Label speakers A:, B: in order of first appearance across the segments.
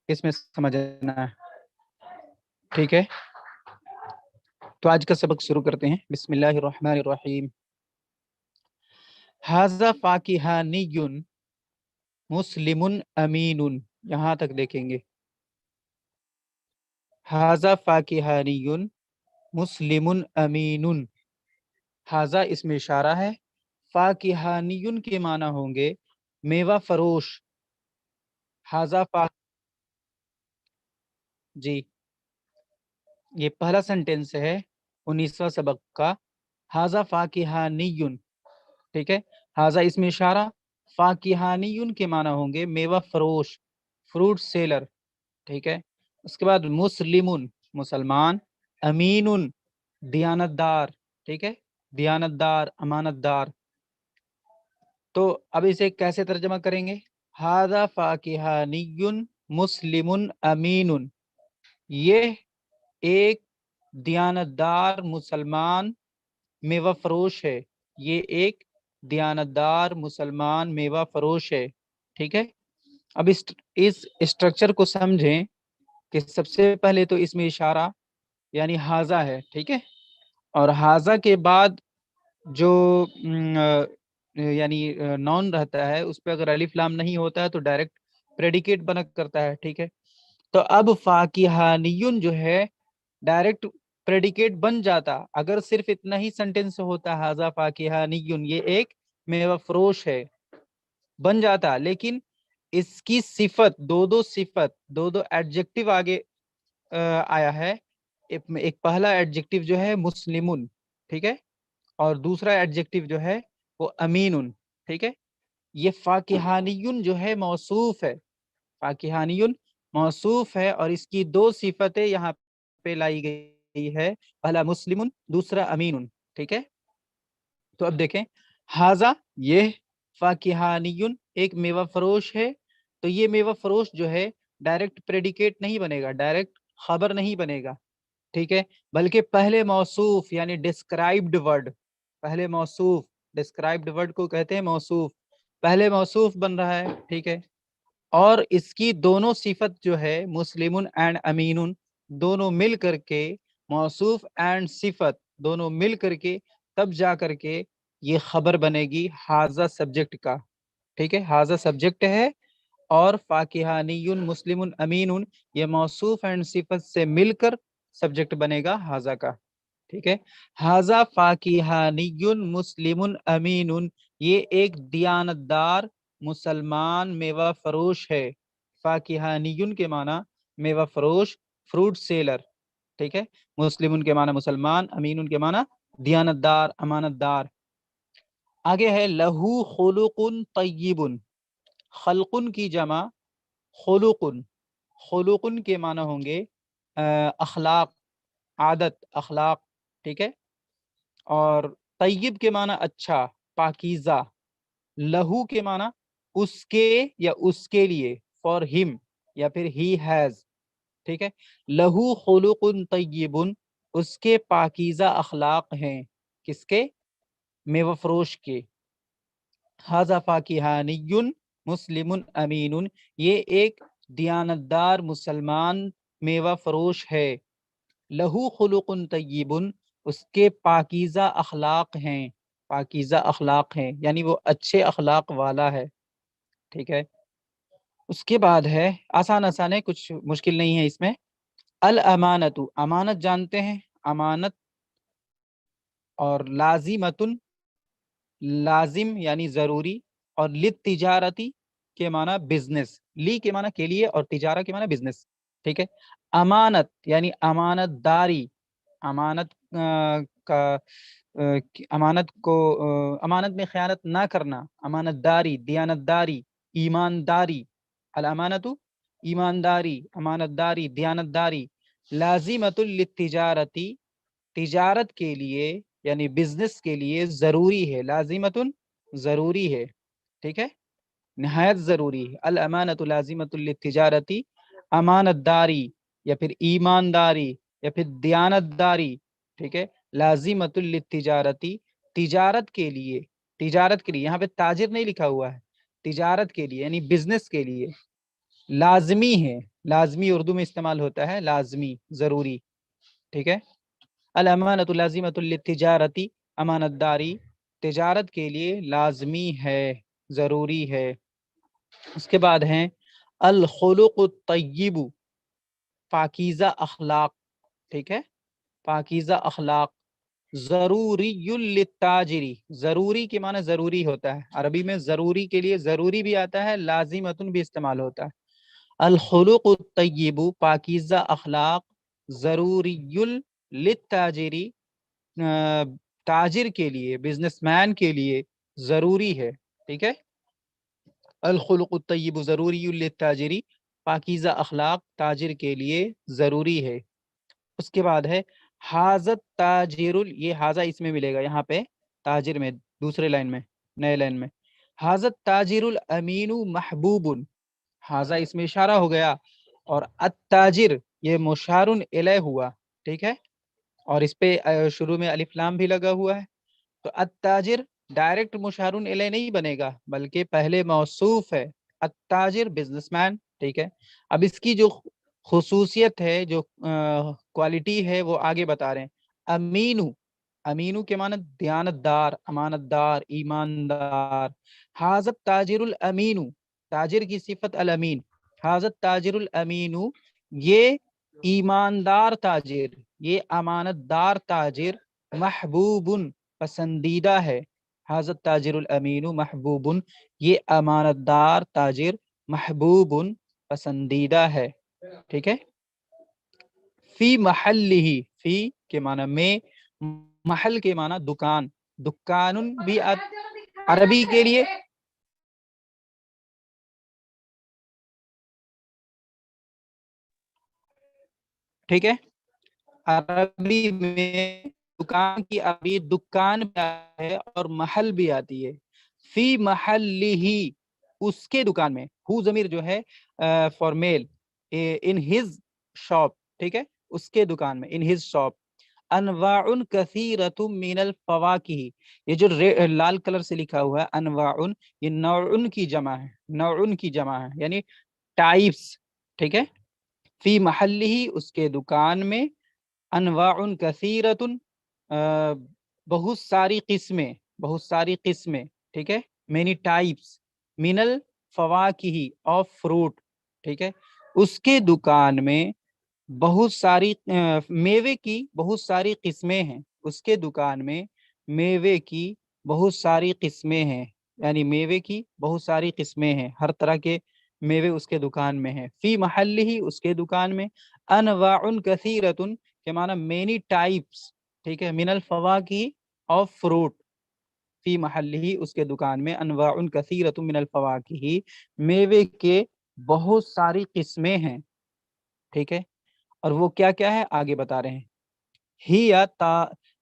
A: اس میں سمجھنا ہے، ٹھیک ہے؟ تو آج کا سبق شروع کرتے ہیں۔ بسم اللہ الرحمن الرحیم۔ ھذا فاکہانی مسلم امین، یہاں تک دیکھیں گے۔ ھذا فاکہانی مسلم امین، ھذا اس میں اشارہ ہے، فاکہانی کے معنی ہوں گے میوہ فروش۔ ھذا جی، یہ پہلا سنٹینس ہے 19واں سبق کا، ھذا فاکہانی، ٹھیک ہے؟ ھذا اس میں اشارہ، فاکہانی کے معنی ہوں گے میوہ فروش، فروٹ سیلر، ٹھیک ہے؟ اس کے بعد مسلم مسلمان، امین دیانت دار، ٹھیک ہے؟ دیانت دار، امانت دار۔ تو اب اسے کیسے ترجمہ کریں گے؟ ھذا فاکہانی مسلم امین، یہ ایک دیانت دار مسلمان میوہ فروش ہے، یہ ایک دیانت دار مسلمان میوہ فروش ہے، ٹھیک ہے؟ اب اس اسٹرکچر کو سمجھیں کہ سب سے پہلے تو اس میں اشارہ یعنی ھذا ہے، ٹھیک ہے؟ اور ھذا کے بعد جو یعنی نون رہتا ہے، اس پہ اگر الف لام نہیں ہوتا ہے تو ڈائریکٹ پریڈیکیٹ بنا کرتا ہے، ٹھیک ہے؟ تو اب فاکہانی جو ہے ڈائریکٹ پریڈیکیٹ بن جاتا اگر صرف اتنا ہی سنٹینس ہوتا، ھذا فاکہانی، یہ ایک میوہ فروش ہے، بن جاتا، لیکن اس کی صفت دو ایڈجیکٹو آگے آیا ہے۔ ایک پہلا ایڈجیکٹو جو ہے مسلمون، ٹھیک ہے؟ اور دوسرا ایڈجیکٹو جو ہے وہ امین، ٹھیک ہے؟ یہ فاکہانی جو ہے موصوف ہے، فاکہانی موصوف ہے، اور اس کی دو صفتیں یہاں پہ لائی گئی ہے، پہلا مسلم، دوسرا امین، ٹھیک ہے؟ تو اب دیکھیں، ھذا یہ فاکہانی ایک میوہ فروش ہے، تو یہ میوہ فروش جو ہے ڈائریکٹ پریڈیکیٹ نہیں بنے گا، ڈائریکٹ خبر نہیں بنے گا، ٹھیک ہے؟ بلکہ پہلے موصوف یعنی ڈسکرائبڈ ورڈ، پہلے موصوف، ڈسکرائبڈ ورڈ کو کہتے ہیں موصوف، پہلے موصوف بن رہا ہے، ٹھیک ہے؟ اور اس کی دونوں صفت جو ہے مسلم اینڈ امین، دونوں مل کر کے، موصوف اینڈ صفت دونوں مل کر کے تب جا کر کے یہ خبر بنے گی ھذا سبجیکٹ کا، ٹھیک ہے؟ ھذا سبجیکٹ ہے، اور فاکہانی مسلم امین یہ موصوف اینڈ صفت سے مل کر سبجیکٹ بنے گا ھذا کا، ٹھیک ہے؟ ھذا فاکہانی مسلم امین، یہ ایک دیانت دار مسلمان میوہ فروش ہے۔ فاکہانی کے معنی میوہ فروش، فروٹ سیلر، ٹھیک ہے؟ مسلم کے معنی مسلمان، امین کے معنی دیانت دار، امانت دار۔ آگے ہے لہو خلق طیب، خلقن کی جمع خلقن، خلقن کے معنی ہوں گے اخلاق، عادت، اخلاق، ٹھیک ہے؟ اور طیب کے معنی اچھا، پاکیزہ۔ لہو کے معنی اس کے یا اس کے لیے، فار ہم یا پھر ہی ہیز، ٹھیک ہے؟ لہو خلق طیب، اس کے پاکیزہ اخلاق ہیں، کس کے؟ میوہ فروش کے۔ ھذا فاکہانی مسلم امین، یہ ایک دیانتدار مسلمان میوہ فروش ہے۔ لہو خلق طیب، اس کے پاکیزہ اخلاق ہیں، پاکیزہ اخلاق ہیں، یعنی وہ اچھے اخلاق والا ہے، ٹھیک ہے؟ اس کے بعد ہے آسان ہے، کچھ مشکل نہیں ہے اس میں۔ الامانت، امانت جانتے ہیں، امانت، اور لازمتن، لازم یعنی ضروری، اور للتجارتی کے معنی بزنس، لی کے معنی کے لیے، اور تجارہ کے معنی بزنس، ٹھیک ہے؟ امانت یعنی امانت داری، امانت کا امانت کو امانت میں خیانت نہ کرنا، امانت داری، دیانت داری، ایمانداری، الامانت ایمانداری، امانت داری، دیانت داری۔ لازمۃ للتجارتی، تجارت کے لیے یعنی بزنس کے لیے ضروری ہے، لازمۃ ضروری ہے، ٹھیک ہے؟ نہایت ضروری ہے۔ الامانت لازمۃ للتجارتی، امانت داری یا پھر ایمانداری یا پھر دیانت داری، ٹھیک ہے؟ لازمۃ للتجارتی، تجارت کے لیے، تجارت کے لیے، یہاں پہ تاجر نہیں لکھا ہوا ہے، تجارت کے لیے یعنی بزنس کے لیے لازمی ہے، لازمی اردو میں استعمال ہوتا ہے، لازمی، ضروری، ٹھیک ہے. الامانۃ لازمۃ للتجارتی، امانت داری تجارت کے لیے لازمی ہے، ضروری ہے. اس کے بعد ہیں الخلق الطیب، پاکیزہ اخلاق، ٹھیک ہے، پاکیزہ اخلاق. ضروری للتاجری، ضروری کے معنی ضروری ہوتا ہے، عربی میں ضروری کے لیے ضروری بھی آتا ہے، لازمتن بھی استعمال ہوتا ہے. الخلق الطیب، پاکیزہ اخلاق، ضروری للتاجری، تاجر کے لیے، بزنس مین کے لیے ضروری ہے، ٹھیک ہے. الخلق الطیب ضروری للتاجری، پاکیزہ اخلاق تاجر کے لیے ضروری ہے. اس کے بعد ہے حاضت تاجر، یہ حاضہ اس میں ملے گا یہاں پہ تاجر میں، دوسرے لائن میں، نئے لائن میں. حاضت تاجر الامین محبوب، حاضہ اس میں اشارہ ہو گیا، اور التاجر یہ مشار الیہ ہوا، ٹھیک ہے، اور اس پہ شروع میں الف لام بھی لگا ہوا ہے. تو التاجر ڈائریکٹ مشار الیہ نہیں بنے گا، بلکہ پہلے موصوف ہے، التاجر بزنس مین، ٹھیک ہے. اب اس کی جو خصوصیت ہے، جو کوالٹی ہے، وہ آگے بتا رہے ہیں. امینو، امینو کے معنی دیانت دار، امانت دار، ایماندار. حاضت تاجر الامینو، تاجر کی صفت الامین. حاضت تاجر الامینو، یہ ایماندار تاجر، یہ امانت دار تاجر، محبوب پسندیدہ ہے. حاضت تاجر الامین محبوب، یہ امانت دار تاجر محبوب پسندیدہ ہے، ٹھیک ہے. فی محلہ، فی کے معنی میں، محل کے معنی دکان، دکان بھی عربی کے لیے ٹھیک ہے، عربی میں دکان کی عربی دکان بھی ہے اور محل بھی آتی ہے. فی محلہ، اس کے دکان میں، ہو ضمیر جو ہے for male, in his shop, ٹھیک ہے، اس کے دکان میں، ان ہز شاپ. انواع کثیرۃ من الفواکہ، یہ جو لال کلر سے لکھا ہوا ہے انواع، یہ نوع کی جمع ہے، نوع کی جمع ہے، یعنی ٹائپس، ٹھیک ہے. فی محلہ، اس کے دکان میں، انواع کثیرۃ، بہت ساری قسمیں، بہت ساری قسمیں، ٹھیک ہے، مینی ٹائپس. من الفواکہ، آف فروٹ، ٹھیک ہے، اس کے دکان میں بہت ساری میوے کی بہت ساری قسمیں ہیں، اس کے دکان میں میوے کی بہت ساری قسمیں ہیں، یعنی میوے کی بہت ساری قسمیں ہیں، ہر طرح کے میوے اس کے دکان میں ہیں. فی محلہ، اس کے دکان میں، انواع کثیرۃ کے معنی مینی ٹائپس، ٹھیک ہے، من الفواکہ، آف فروٹ. فی محلہ، اس کے دکان میں، انواع کثیرۃ من الفواکہ، میوے کے بہت ساری قسمیں ہیں، ٹھیک ہے. اور وہ کیا کیا ہے آگے بتا رہے ہیں.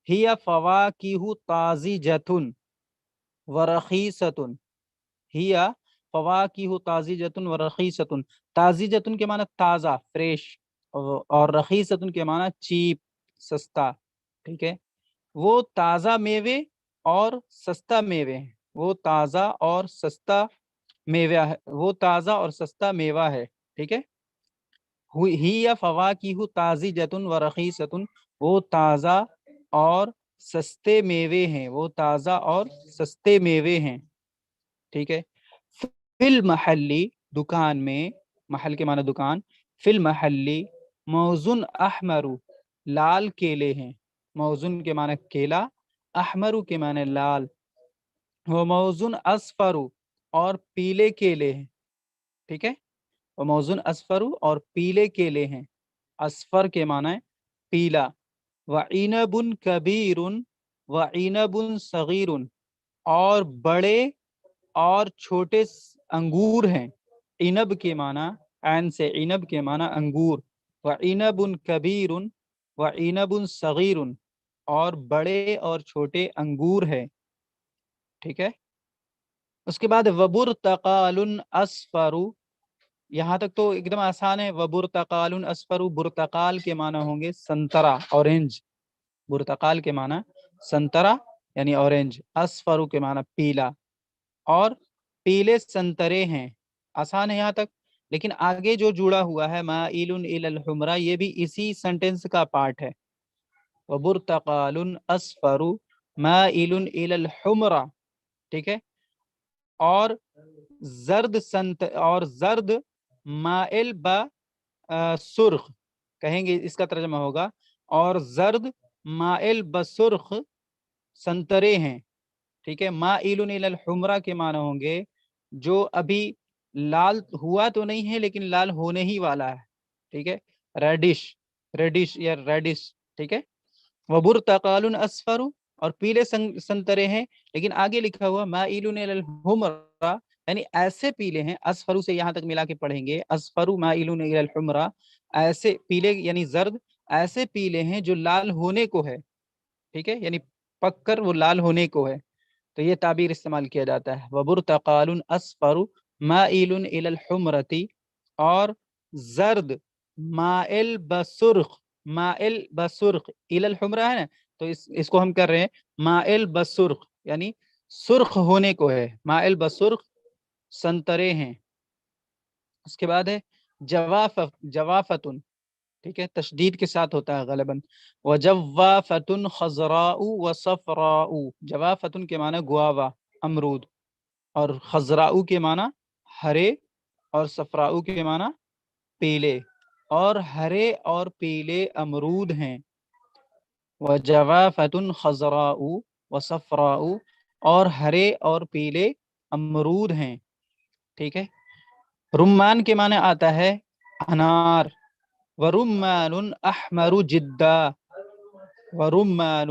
A: ہی فواکہ طازجۃ ورخیصۃ، ہی فواکہ طازجۃ ورخیصۃ، طازجۃ کے معنی تازہ، فریش، اور رخیصۃ کے معنی چیپ، سستا، ٹھیک ہے. وہ تازہ میوے اور سستا میوے ہیں، وہ تازہ اور سستا میوہ ہے، وہ تازہ اور سستا میوہ ہے، ٹھیک ہے. ہی فواکہ طازجۃ ورخیصۃ، وہ تازہ اور سستے میوے ہیں، وہ تازہ اور سستے میوے ہیں، ٹھیک ہے. فی المحلی، دکان میں، محل کے معنی دکان. فی المحلی موزن احمر، لال کیلے ہیں، موزن کے معنی کیلا، احمر کے معنی لال. وہ موزن اصفر، اور پیلے کیلے ہیں، ٹھیک ہے. وہ موزن اصفر، اور پیلے کیلے ہیں، اصفر کے معنی پیلا. وعنب کبیر وعنب صغیر، اور بڑے اور چھوٹے انگور ہیں. عنب کے معنی، عین سے عنب کے معنی انگور. وعنب کبیر وعنب صغیر، اور بڑے اور چھوٹے انگور ہیں، ٹھیک ہے. اس کے بعد وبرتقال اصفر، یہاں تک تو ایک دم آسان ہے. وبرتقال اصفر، برتقال کے معنی ہوں گے سنترا، اورنج. برتقال کے معنی سنترا یعنی اورنج، اصفر کے معنی پیلا، اور پیلے سنترے ہیں. آسان ہے یہاں تک. لیکن آگے جو جڑا ہوا ہے مائل الی الحمرا، یہ بھی اسی سینٹینس کا پارٹ ہے. وبرتقال اصفر مائل الی الحمرا، ٹھیک ہے. اور زرد مائل سرخ کہیں گے، اس کا ترجمہ ہوگا اور زرد مائل بسرخ سنترے ہیں، ٹھیک ہے. مائل الی الحمرا کے معنی ہوں گے جو ابھی لال ہوا تو نہیں ہے لیکن لال ہونے ہی والا ہے، ٹھیک ہے. ریڈش یا ریڈش، ٹھیک ہے. وبرتقال اصفر، اور پیلے سنترے ہیں، لیکن آگے لکھا ہوا مائل الی الحمرا یعنی ایسے پیلے ہیں. اصفرو سے یہاں تک ملا کے پڑھیں گے، اصفرو مائل الی الحمرا، ایسے پیلے یعنی زرد ایسے پیلے ہیں جو لال ہونے کو ہے، ٹھیک ہے، یعنی پک کر وہ لال ہونے کو ہے. تو یہ تعبیر استعمال کیا جاتا ہے. وبرتقال اصفر مائل الی الحمرتی، اور زرد مائل بسرخ، مائل بسرخ الی الحمرہ ہے نا، تو اس کو ہم کر رہے ہیں مائل بسرخ یعنی سرخ ہونے کو ہے. مائل بسرخ سنترے ہیں. اس کے بعد ہے جوافتن، ٹھیک ہے، تشدید کے ساتھ ہوتا ہے غالباً. وجوافتن خضراء وصفراء، جوافتن کے معنی گواوا امرود، اور خضراء کے معنی ہرے، اور صفراء کے معنی پیلے، اور ہرے اور پیلے امرود ہیں. وجوافتن خضراء وصفراء، اور ہرے اور پیلے امرود ہیں، ٹھیک ہے. رمان کے معنی آتا ہے انار. ورمان احمر جدا، ورمان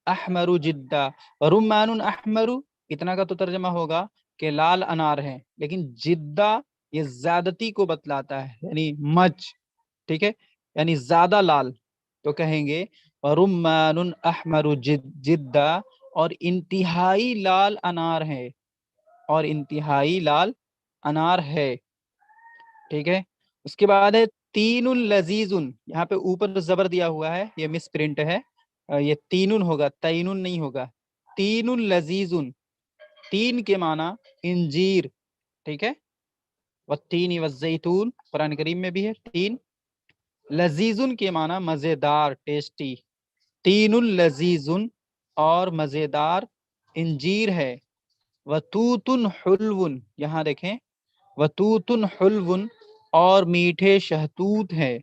A: احمر جدا. ورمان احمر اتنا کا تو ترجمہ ہوگا کہ لال انار ہے، لیکن جدہ یہ زیادتی کو بتلاتا ہے، یعنی مچ، ٹھیک ہے، یعنی زیادہ لال. تو کہیں گے ورمان احمر جدہ، اور انتہائی لال انار ہے، اور انتہائی لال انار ہے، ٹھیک ہے. اس کے بعد ہے تین لذیذ، یہاں پہ اوپر زبر دیا ہوا ہے، یہ مس پرنٹ ہے، یہ تین ہوگا، تین نہیں ہوگا. تین لذیذ، تین کے معنی انجیر، ٹھیک ہے. والتین والزیتون قرآن کریم میں بھی ہے تین. لذیذ کے معنی مزیدار، ٹیسٹی. تین لذیذ، اور مزیدار انجیر ہے. وتوت حلو، یہاں دیکھیں وتوت حلو، اور میٹھے شہتوت ہے.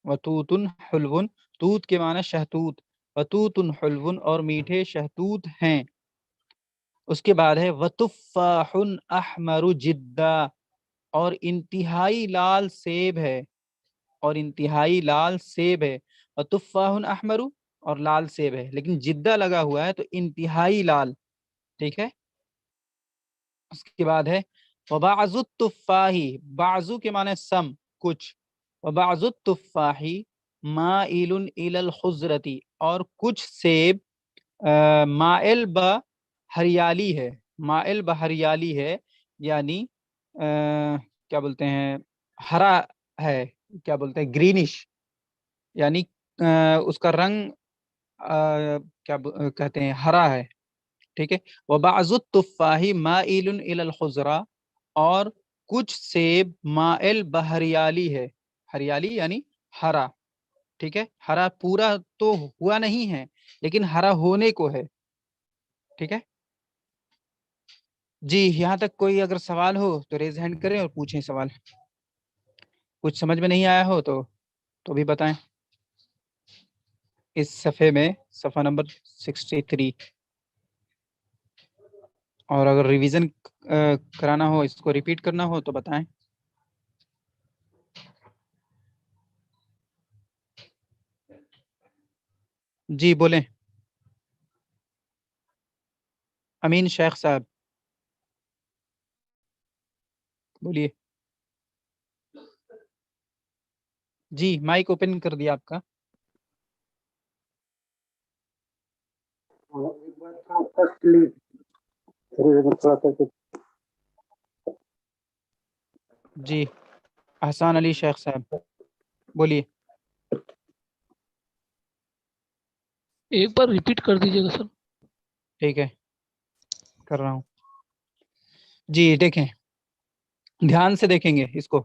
A: وتوت حلو، توت کے معنی شہتوت، وتوت حلو، اور میٹھے شہتوت ہیں. اس کے بعد ہے وتفاح احمر جدا، اور انتہائی لال سیب ہے، اور انتہائی لال سیب ہے. وتفاح احمر، اور لال سیب ہے، لیکن جدہ لگا ہوا ہے تو انتہائی لال، ٹھیک ہے. اس کے بعد ہے وبعض التفاح، بعضو کے معنی سم، کچھ. وبعض التفاح مائل الی الخضرتی، اور کچھ سیب مائل ہریالی ہے، مائل ہریالی ہے، یعنی کیا بولتے ہیں ہرا ہے، کیا بولتے ہیں گرینش، یعنی اس کا رنگ کیا کہتے ہیں ہرا ہے، ٹھیک ہے. وبعض التفاح مائل الی الخضرا، اور کچھ سیب مائل بہریالی ہے، ہریالی یعنی ہرا، ٹھیک ہے. ہرا پورا تو ہوا نہیں ہے لیکن ہرا ہونے کو ہے، ٹھیک ہے. جی یہاں تک کوئی اگر سوال ہو تو ریز ہینڈ کریں اور پوچھیں سوال. کچھ سمجھ میں نہیں آیا ہو تو بھی بتائیں. اس صفحے میں صفحہ نمبر 63. اور اگر ریویژن کرانا ہو، اس کو ریپیٹ کرنا ہو تو بتائیں. جی بولیں امین شیخ صاحب، بولیے. جی مائک اوپن کر دیا آپ کا. جی احسان علی شیخ صاحب بولیے.
B: ایک بار ریپیٹ کر دیجیے گا سر.
A: ٹھیک ہے کر رہا ہوں. جی دیکھیں دھیان سے دیکھیں گے اس کو.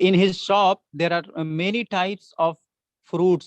A: in his shop there are many types of fruits,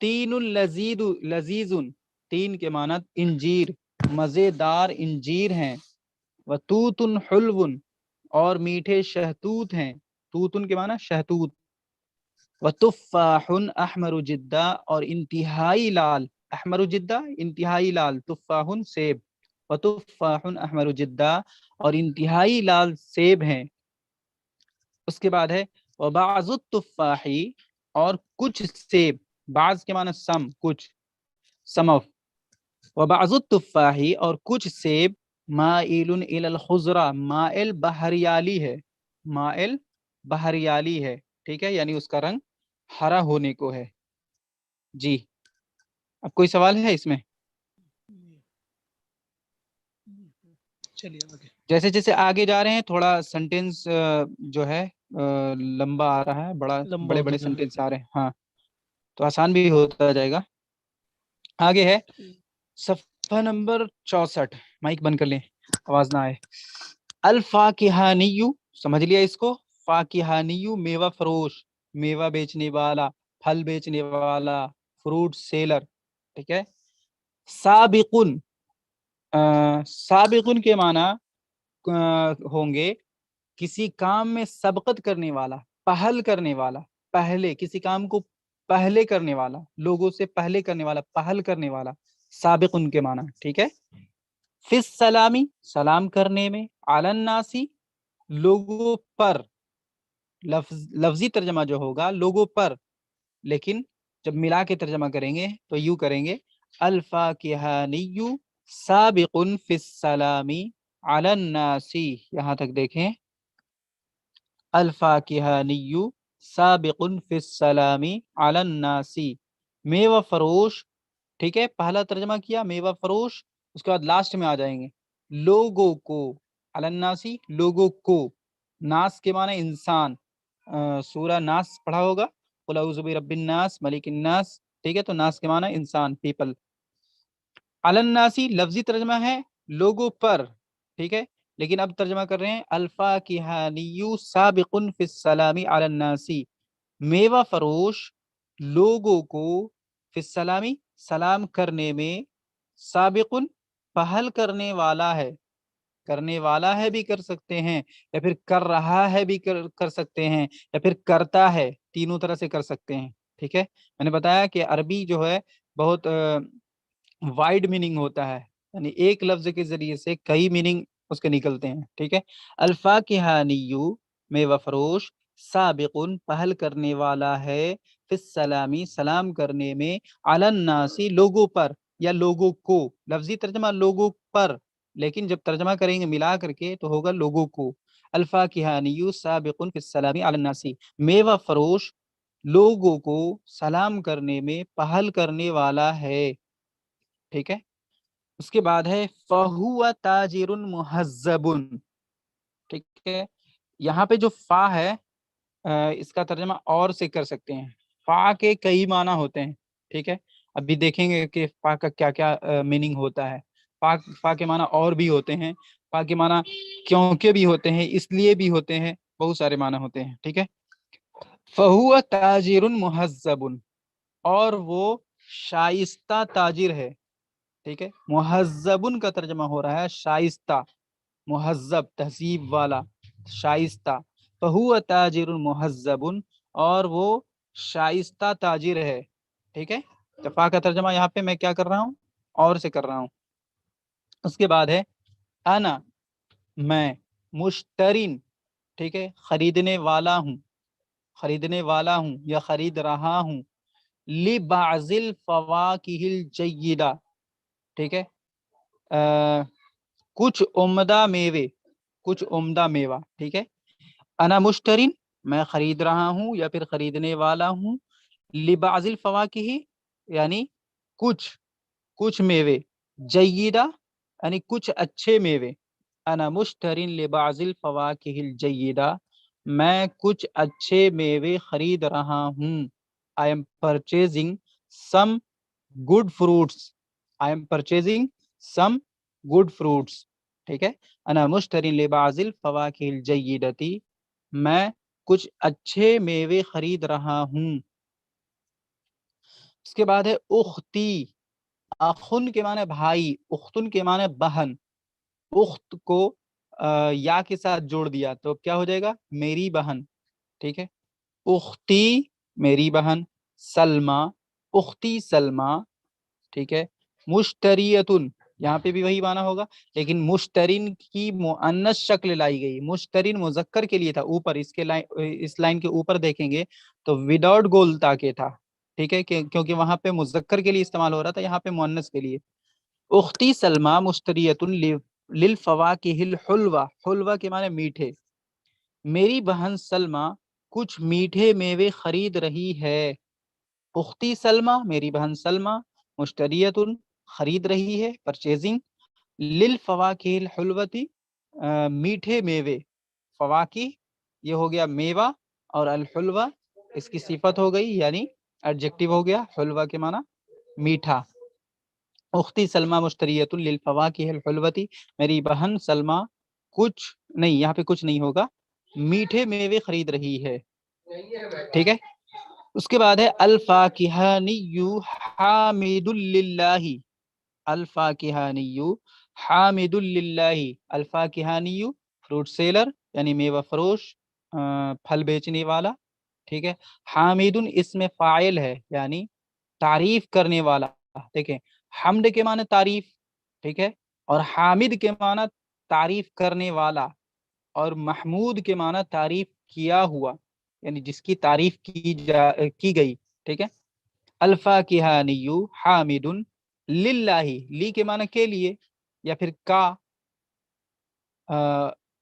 A: تین لذیذ لذیذ، تین کے معنی انجیر، مزیدار انجیر ہیں، وتوت حلو، اور میٹھے شہتوت ہیں، توتن کے معنی شہتوت، وتفاح احمر جدہ، اور انتہائی لال، احمر جدہ انتہائی لال، تفاح سیب، وتفاح احمر جدہ، اور انتہائی لال سیب ہیں۔ اس کے بعد ہے وبعض التفاحی، اور کچھ سیب، بعض کے معنی سم، کچھ، سم آف، وبعض التفاحی، اور کچھ سیب، مائل الی الخضرہ، مائل بہریالی ہے، مائل بہریالی ہے، ٹھیک ہے، یعنی اس کا رنگ ہرا ہونے کو ہے۔ جی اب کوئی سوال ہے اس میں؟
B: چلیے آگے۔
A: جیسے جیسے آگے جا رہے ہیں تھوڑا سینٹینس جو ہے لمبا آ رہا ہے،
B: لمبا
A: بڑے
B: ہوتا
A: بڑے
B: جا رہا
A: سینٹینس آ رہے ہیں، ہاں تو آسان بھی ہوتا جائے گا۔ آگے ہے
B: ہے۔
A: صفحہ نمبر 64، مائک بند کر لیں آواز نہ آئے۔ الفاکہانیو، سمجھ لیا اس کو، فاکہانیو میوہ فروش، میوہ بیچنے والا، پھل بیچنے والا، فروٹ سیلر، ٹھیک ہے۔ سابقن، سابقن کے معنی ہوں گے کسی کام میں سبقت کرنے والا، پہل کرنے والا، پہلے کسی کام کو پہلے کرنے والا، لوگوں سے پہلے کرنے والا، پہل کرنے والا، سابق ان کے معنی، ٹھیک ہے۔ فی السلامی، سلام کرنے میں، علی الناسی، لوگوں پر، لفظی ترجمہ جو ہوگا لوگوں پر، لیکن جب ملا کے ترجمہ کریں گے تو یوں کریں گے الفاکہانی سابق فی السلامی علی الناسی، یہاں تک دیکھیں، الفاکہانی سابق فی السلامی علی الناسی، میوہ فروش، ٹھیک ہے، پہلا ترجمہ کیا میوہ فروش، اس کے بعد لاسٹ میں آ جائیں گے لوگوں کو، علی الناسی لوگوں کو، ناس کے معنی انسان، سورہ ناس پڑھا ہوگا، قل اعوذ برب الناس ملک الناس، ٹھیک ہے، تو ناس کے معنی انسان، پیپل۔ علی الناسی لفظی ترجمہ ہے لوگوں پر، ٹھیک ہے، لیکن اب ترجمہ کر رہے ہیں الفاکہانی سابق فی السلامی علی الناسی، میوہ فروش لوگوں کو، فی السلامی سلام کرنے میں، سابق پہل کرنے والا ہے، کرنے والا ہے بھی کر سکتے ہیں، یا پھر کر رہا ہے بھی کر سکتے ہیں، یا پھر کرتا ہے، تینوں طرح سے کر سکتے ہیں، ٹھیک ہے۔ میں نے بتایا کہ عربی جو ہے بہت وائڈ میننگ ہوتا ہے، یعنی ایک لفظ کے ذریعے سے کئی میننگ اس کے نکلتے ہیں، ٹھیک ہے۔ الفاکہانیو میوہ فروش، سابقن پہل کرنے والا ہے، فی السلامی سلام کرنے میں، علی الناسی لوگوں پر یا لوگوں کو، لفظی ترجمہ لوگوں پر، لیکن جب ترجمہ کریں گے ملا کر کے تو ہوگا لوگوں کو۔ الفاکہانیو سابقن فی السلامی علی الناسی، میوہ فروش لوگوں کو سلام کرنے میں پہل کرنے والا ہے، ٹھیک ہے۔ اس کے بعد ہے فَهُوَ تَاجِرٌ مُحَذَّبٌ، ٹھیک ہے، یہاں پہ جو فا ہے اس کا ترجمہ اور سے کر سکتے ہیں، فا کے کئی معنی ہوتے ہیں، ٹھیک ہے، ابھی دیکھیں گے کہ فا کا کیا کیا میننگ ہوتا ہے۔ فا کے معنی اور بھی ہوتے ہیں، فا کے معنی کیونکہ بھی ہوتے ہیں، اس لیے بھی ہوتے ہیں، بہت سارے معنی ہوتے ہیں، ٹھیک ہے۔ فَهُوَ تَاجِرٌ مُحَذَّبٌ، اور وہ شائستہ تاجر ہے، ٹھیک ہے، مہذبن کا ترجمہ ہو رہا ہے شائستہ، مہذب تہذیب والا، شائستہ، فہو تاجر مہذب، اور وہ شائستہ تاجر ہے، ٹھیک ہے۔ فا کا ترجمہ یہاں پہ میں کیا کر رہا ہوں، اور سے کر رہا ہوں۔ اس کے بعد ہے انا، میں، مشترین، ٹھیک ہے، خریدنے والا ہوں، خریدنے والا ہوں یا خرید رہا ہوں، لبعض الفواکہ الجیدہ، ٹھیک ہے، کچھ عمدہ میوے، کچھ عمدہ میوہ، ٹھیک ہے۔ انا مشترین، میں خرید رہا ہوں یا پھر خریدنے والا ہوں، لبعض الفواکہ یعنی کچھ میوے، جیدہ یعنی کچھ اچھے میوے، انا مشترین لبعض الفواکہ الجیدہ، میں کچھ اچھے میوے خرید رہا ہوں، I am purchasing some good fruits, I am purchasing some good fruits، ٹھیک ہے۔ انا مشترین لبعض الفواکہ الجیدتی، میں کچھ اچھے میوے خرید رہا ہوں۔ اس کے بعد ہے اختی، اخن کے معنی بھائی، اختن کے معنی بہن، اخت کو یا کے ساتھ جوڑ دیا تو کیا ہو جائے گا؟ میری بہن، ٹھیک ہے، اختی میری بہن، سلمہ اختی سلمہ، ٹھیک ہے، مشتریتن یہاں پہ بھی وہی معنی ہوگا، لیکن مشترین کی مؤنث شکل لائی گئی، مشترین مذکر کے لیے تھا، اوپر اس لائن کے اوپر دیکھیں گے تو وداؤٹ گول تاکہ تھا، ٹھیک ہے، کیونکہ وہاں پہ مذکر کے لیے استعمال ہو رہا تھا، یہاں پہ مؤنث کے لیے۔ اختی سلمہ مشتریتن للفواکہ الحلوہ، حلوہ کے معنی میٹھے، میری بہن سلمہ کچھ میٹھے میوے خرید رہی ہے، اختی سلمہ میری بہن سلمہ، مشتریتن خرید رہی ہے، پرچیزنگ، للفواکہ الحلوتی میٹھے میوے، فواکہ یہ ہو گیا میوہ، اور الحلوہ اس کی صفت ہو گئی یعنی ایڈجیکٹو ہو گیا، حلوہ کے معنی میٹھا۔ اختی سلمہ مشتریت للفواکہ الحلوتی، میری بہن سلمہ کچھ نہیں، یہاں پہ کچھ نہیں ہوگا، میٹھے میوے خرید رہی ہے، ٹھیک ہے۔ اس کے بعد ہے الفاکہانی حامد للہ، الفاکہانی حامد للہ، الفاکہانی فروٹ سیلر یعنی میوہ فروش، پھل بیچنے والا، ٹھیک ہے، حامد اس میں فاعل ہے یعنی تعریف کرنے والا، دیکھیں حمد کے معنی تعریف، ٹھیک ہے، اور حامد کے معنی تعریف کرنے والا، اور محمود کے معنی تعریف کیا ہوا یعنی جس کی تعریف کی گئی، ٹھیک ہے۔ الفاکہانی حامد للہ، لی کے معنی کے لیے یا پھر کا،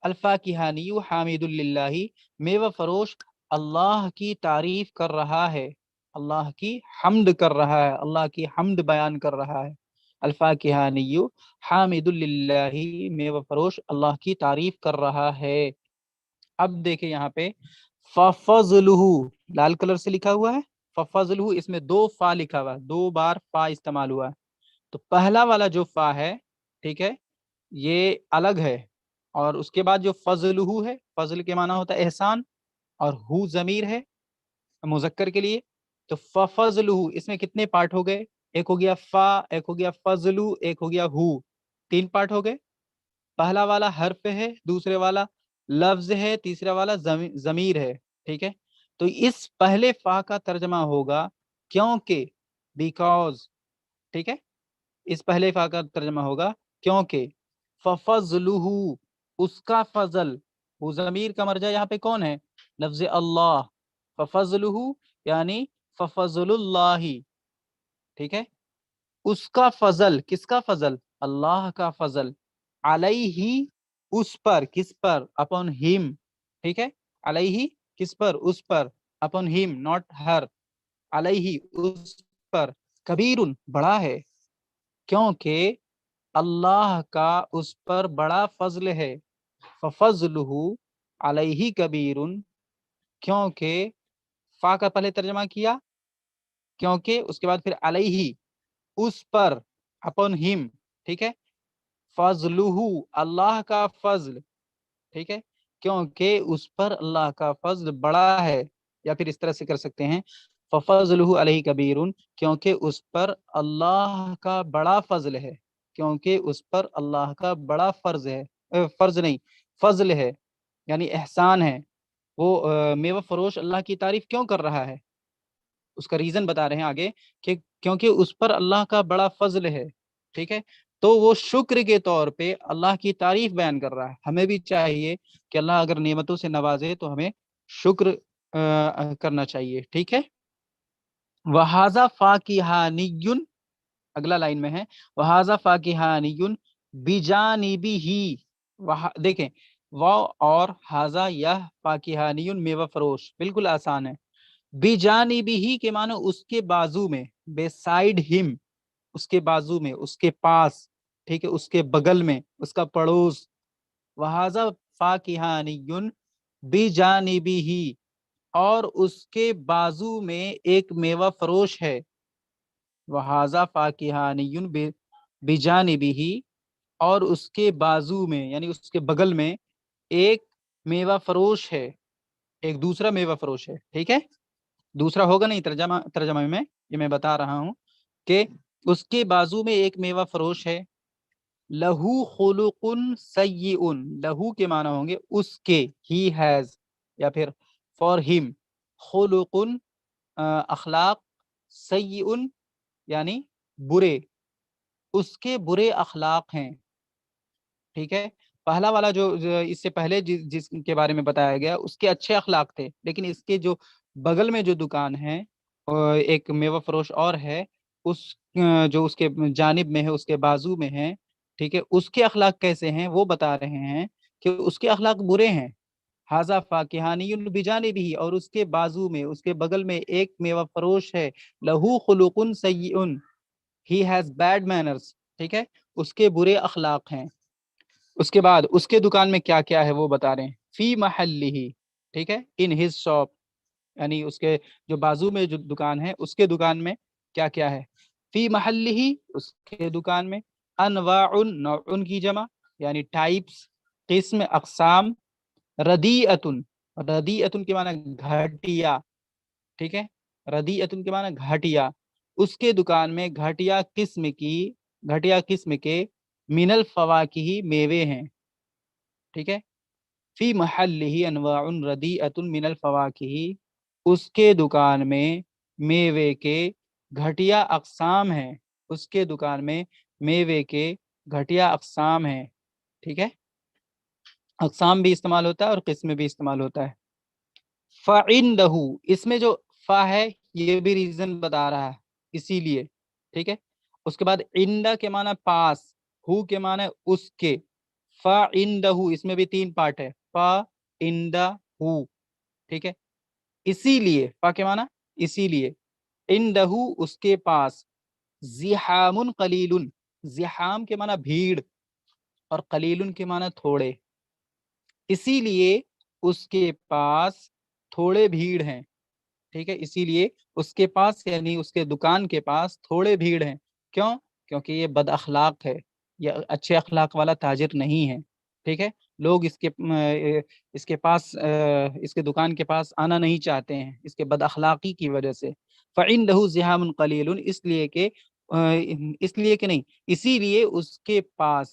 A: الفاکہانی حامد للہ، میوہ فروش اللہ کی تعریف کر رہا ہے، اللہ کی حمد کر رہا ہے، اللہ کی حمد بیان کر رہا ہے، الفاکہانی حامد للہ، میوہ فروش اللہ کی تعریف کر رہا ہے۔ اب دیکھیں یہاں پہ ففضلہ لال کلر سے لکھا ہوا ہے، ففضلہ اس میں دو فا لکھا ہوا ہے، دو بار فا استعمال ہوا ہے، تو پہلا والا جو فا ہے، ٹھیک ہے، یہ الگ ہے، اور اس کے بعد جو فضلہ ہے، فضل کے معنی ہوتا ہے احسان، اور ہو ضمیر ہے مذکر کے لیے، تو ففضلہ اس میں کتنے پارٹ ہو گئے؟ ایک ہو گیا فا، ایک ہو گیا فضلو، ایک ہو گیا ہو، تین پارٹ ہو گئے، پہلا والا حرف ہے، دوسرے والا لفظ ہے، تیسرا والا ضمیر ہے، ٹھیک ہے، تو اس پہلے فا کا ترجمہ ہوگا کیونکہ، بیکاز، ٹھیک ہے، اس پہلے فا کا ترجمہ ہوگا کیونکہ، ففضلہ اس کا فضل، وہ ضمیر کا مرجع یہاں پہ کون ہے؟ لفظ اللہ، ففضلہ یعنی ففضل اللہ، ٹھیک ہے، اس کا فضل، کس کا فضل؟ اللہ کا فضل، علیہ اس پر، کس پر؟ اپون ہم، ٹھیک ہے، علیہ کس پر؟ اس پر، اپون ہم ناٹ ہر، علیہ اس پر، کبیر بڑا ہے، کیونکہ اللہ کا اس پر بڑا فضل ہے، ففضلہ علیہ کبیر، کیونکہ فا کا پہلے ترجمہ کیا کیونکہ، اس کے بعد پھر علیہ اس پر، اپون ہم، ٹھیک ہے، فضلہ اللہ کا فضل، ٹھیک ہے، کیونکہ اس پر اللہ کا فضل بڑا ہے، یا پھر اس طرح سے کر سکتے ہیں ففضلہ علیہ کبیر، کیونکہ اس پر اللہ کا بڑا فضل ہے، کیونکہ اس پر اللہ کا بڑا فرض ہے، فرض نہیں فضل ہے یعنی احسان ہے، وہ میوہ فروش اللہ کی تعریف کیوں کر رہا ہے؟ اس کا ریزن بتا رہے ہیں آگے کہ کیونکہ اس پر اللہ کا بڑا فضل ہے، ٹھیک ہے، تو وہ شکر کے طور پہ اللہ کی تعریف بیان کر رہا ہے۔ ہمیں بھی چاہیے کہ اللہ اگر نعمتوں سے نوازے تو ہمیں شکر کرنا چاہیے، ٹھیک ہے۔ وَهَذَا فَاكِهَانِيٌّ، اگلا لائن میں ہے وَهَذَا فَاكِهَانِيٌّ بِجَانِبِهِ، دیکھیں واو اور ہاذا یہ فاکہانی میوہ فروش، بالکل آسان ہے، بِجَانِبِهِ کے معنی اس کے بازو میں، beside him، اس کے بازو میں، اس کے پاس، ٹھیک ہے، اس کے بغل میں، اس کا پڑوس، وَهَذَا فَاكِهَانِيٌّ بِجَانِبِهِ، اور اس کے بازو میں ایک میوہ فروش ہے، وَهَذَا فَاكِهَانِيٌّ بِجَانِبِهِ، اور اس کے بازو میں یعنی اس کے بغل میں ایک میوہ فروش ہے، ایک دوسرا میوہ فروش ہے، ٹھیک ہے، دوسرا ہوگا نہیں ترجمہ میں، یہ میں بتا رہا ہوں کہ اس کے بازو میں ایک میوہ فروش ہے، لہو خلقن سیئن، لہو کے معنی ہوں گے اس کے، ہی ہیز، یا پھر فار ہم، خلقن اخلاق، سیئن یعنی برے، اس کے برے اخلاق ہیں، ٹھیک ہے۔ پہلا والا جو اس سے پہلے جس کے بارے میں بتایا گیا اس کے اچھے اخلاق تھے، لیکن اس کے جو بغل میں جو دکان ہے ایک میوہ فروش اور ہے، اس جو اس کے جانب میں ہے، اس کے بازو میں ہے، ٹھیک ہے، اس کے اخلاق کیسے ہیں وہ بتا رہے ہیں کہ اس کے اخلاق برے ہیں۔ حاذا فاکہانی بجانبہ، اور اس کے بازو میں، اس کے بغل میں ایک میوہ فروش ہے، لہو خلق سیئن، ہی ہیز بیڈ مینرز، ٹھیک ہے، اس کے برے اخلاق ہیں۔ اس کے بعد اس کے دکان میں کیا کیا ہے وہ بتا رہے ہیں، فی محلہ، ٹھیک ہے، ان ہز شاپ، یعنی اس کے جو بازو میں جو دکان ہے اس کے دکان میں کیا کیا ہے، فی محلہ، اس کے دکان میں، انواع، نوع کی جمع یعنی ٹائپس، قسم، اقسام، ردیعتن، ردیعتن کے معنی گھٹیا، ٹھیک ہے، ردیعتن کے معنی گھٹیا، اس کے دکان میں گھٹیا قسم کے من الفواکہ میوے ہیں، ٹھیک ہے، فی محلہ انواع ردیعۃ من الفواکہ، اس کے دکان میں میوے کے گھٹیا اقسام ہیں، اس کے دکان میں میوے کے گھٹیا اقسام ہیں، ٹھیک ہے، اقسام بھی استعمال ہوتا ہے اور قسم بھی استعمال ہوتا ہے۔ فَعِندَهُ، اس میں جو فا ہے یہ بھی ریزن بتا رہا ہے، اسی لیے، ٹھیک ہے۔ اس کے بعد عندہ کے معنی پاس، ہو کے معنی اس کے، فَعِندَهُ اس میں بھی 3 پارٹ ہے، فَعِندَهُ، ٹھیک ہے، اسی لیے، فا کے معنی اسی لیے، عندَهُ اس کے پاس، زحام قلیل، زحام کے معنی بھیڑ اور قلیل کے معنی تھوڑے، اسی لیے اس کے پاس تھوڑے بھیڑ ہیں، ٹھیک ہے، اسی لیے اس کے پاس یعنی اس کے دکان کے پاس تھوڑے بھیڑ ہیں، کیوں؟ کیونکہ یہ بد اخلاق ہے، یہ اچھے اخلاق والا تاجر نہیں ہے، ٹھیک ہے، لوگ اس کے پاس اس کے دکان کے پاس آنا نہیں چاہتے ہیں اس کے بد اخلاقی کی وجہ سے۔ فَعِندَهُ زِحَامٌ قَلِيلٌ، اس لیے کہ نہیں، اسی لیے اس کے پاس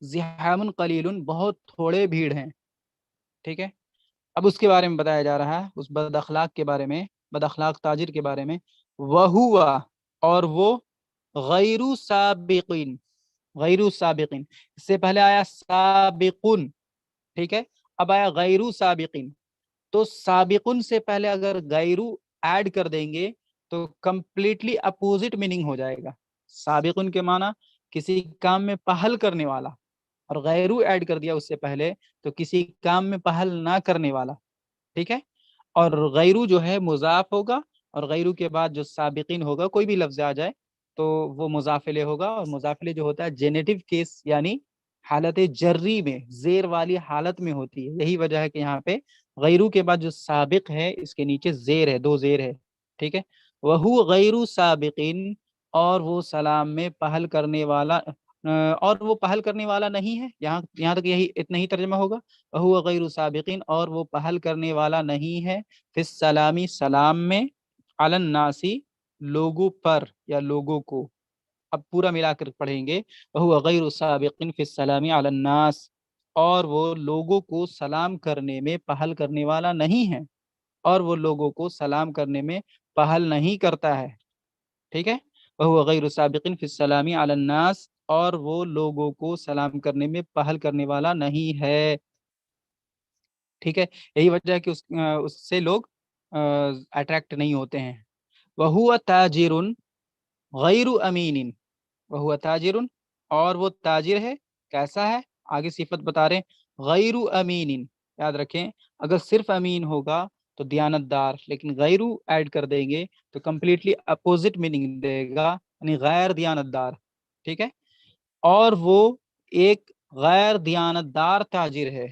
A: زحام قلیل، بہت تھوڑے بھیڑ ہیں، ٹھیک ہے۔ اب اس کے بارے میں بتایا جا رہا ہے، اس بد اخلاق کے بارے میں، بد اخلاق تاجر کے بارے میں، وَهُوَ، اور وہ، غیر سابقین، غیر سابقین، اس سے پہلے آیا سابقن، ٹھیک ہے، اب آیا غیر سابقین، تو سابقن سے پہلے اگر غیرو ایڈ کر دیں گے تو کمپلیٹلی اپوزٹ میننگ ہو جائے گا۔ سابقن کے معنی کسی کام میں پہل کرنے والا، اور غیرو ایڈ کر دیا اس سے پہلے تو کسی کام میں پہل نہ کرنے والا، ٹھیک ہے، اور غیرو جو ہے مضاف ہوگا، اور غیرو کے بعد جو سابقین ہوگا، کوئی بھی لفظ آ جائے تو وہ مضافلے ہوگا، اور مضافلے جو ہوتا ہے جینیٹو کیس یعنی حالت جری میں، زیر والی حالت میں ہوتی ہے، یہی وجہ ہے کہ یہاں پہ غیرو کے بعد جو سابق ہے اس کے نیچے زیر ہے، 2 زیر ہے، ٹھیک ہے، وَهُوَ غَيْرُ سَابِقٍ، اور وہ سلام میں پہل کرنے والا، اور وہ پہل کرنے والا نہیں ہے، یہاں تک یہی اتنا ہی ترجمہ ہوگا، وَهُوَ غَيْرُ سَابِقٍ، اور وہ پہل کرنے والا نہیں ہے، فِي السَّلَامِ سلام میں، عَلَى النَّاسِ لوگوں پر یا لوگوں کو، اب پورا ملا کر پڑھیں گے، وَهُوَ غَيْرُ سَابِقٍ فِي السَّلَامِ عَلَى النَّاسِ، اور وہ لوگوں کو سلام کرنے میں پہل کرنے والا نہیں ہے، اور وہ لوگوں کو سلام کرنے میں پہل نہیں کرتا ہے، ٹھیک ہے، وَهُوَ غَيْرُ سَابِقٍ فِي السَّلَامِ عَلَى النَّاسِ، اور وہ لوگوں کو سلام کرنے میں پہل کرنے والا نہیں ہے، ٹھیک ہے، یہی وجہ ہے کہ اس سے لوگ اٹریکٹ نہیں ہوتے ہیں۔ وَهُوَ تَاجِرٌ غَيْرُ أَمِينٍ، وَهُوَ تَاجِرٌ، اور وہ تاجر ہے، کیسا ہے، آگے صفت بتا رہے ہیں، غَيْرُ أَمِينٍ، یاد رکھیں اگر صرف امین ہوگا تو دیانت دار، لیکن غیرو ایڈ کر دیں گے تو کمپلیٹلی اپوزٹ میننگ دے گا، یعنی غیر دیانت دار، ٹھیک ہے، اور وہ ایک غیر دیانت دار تاجر ہے،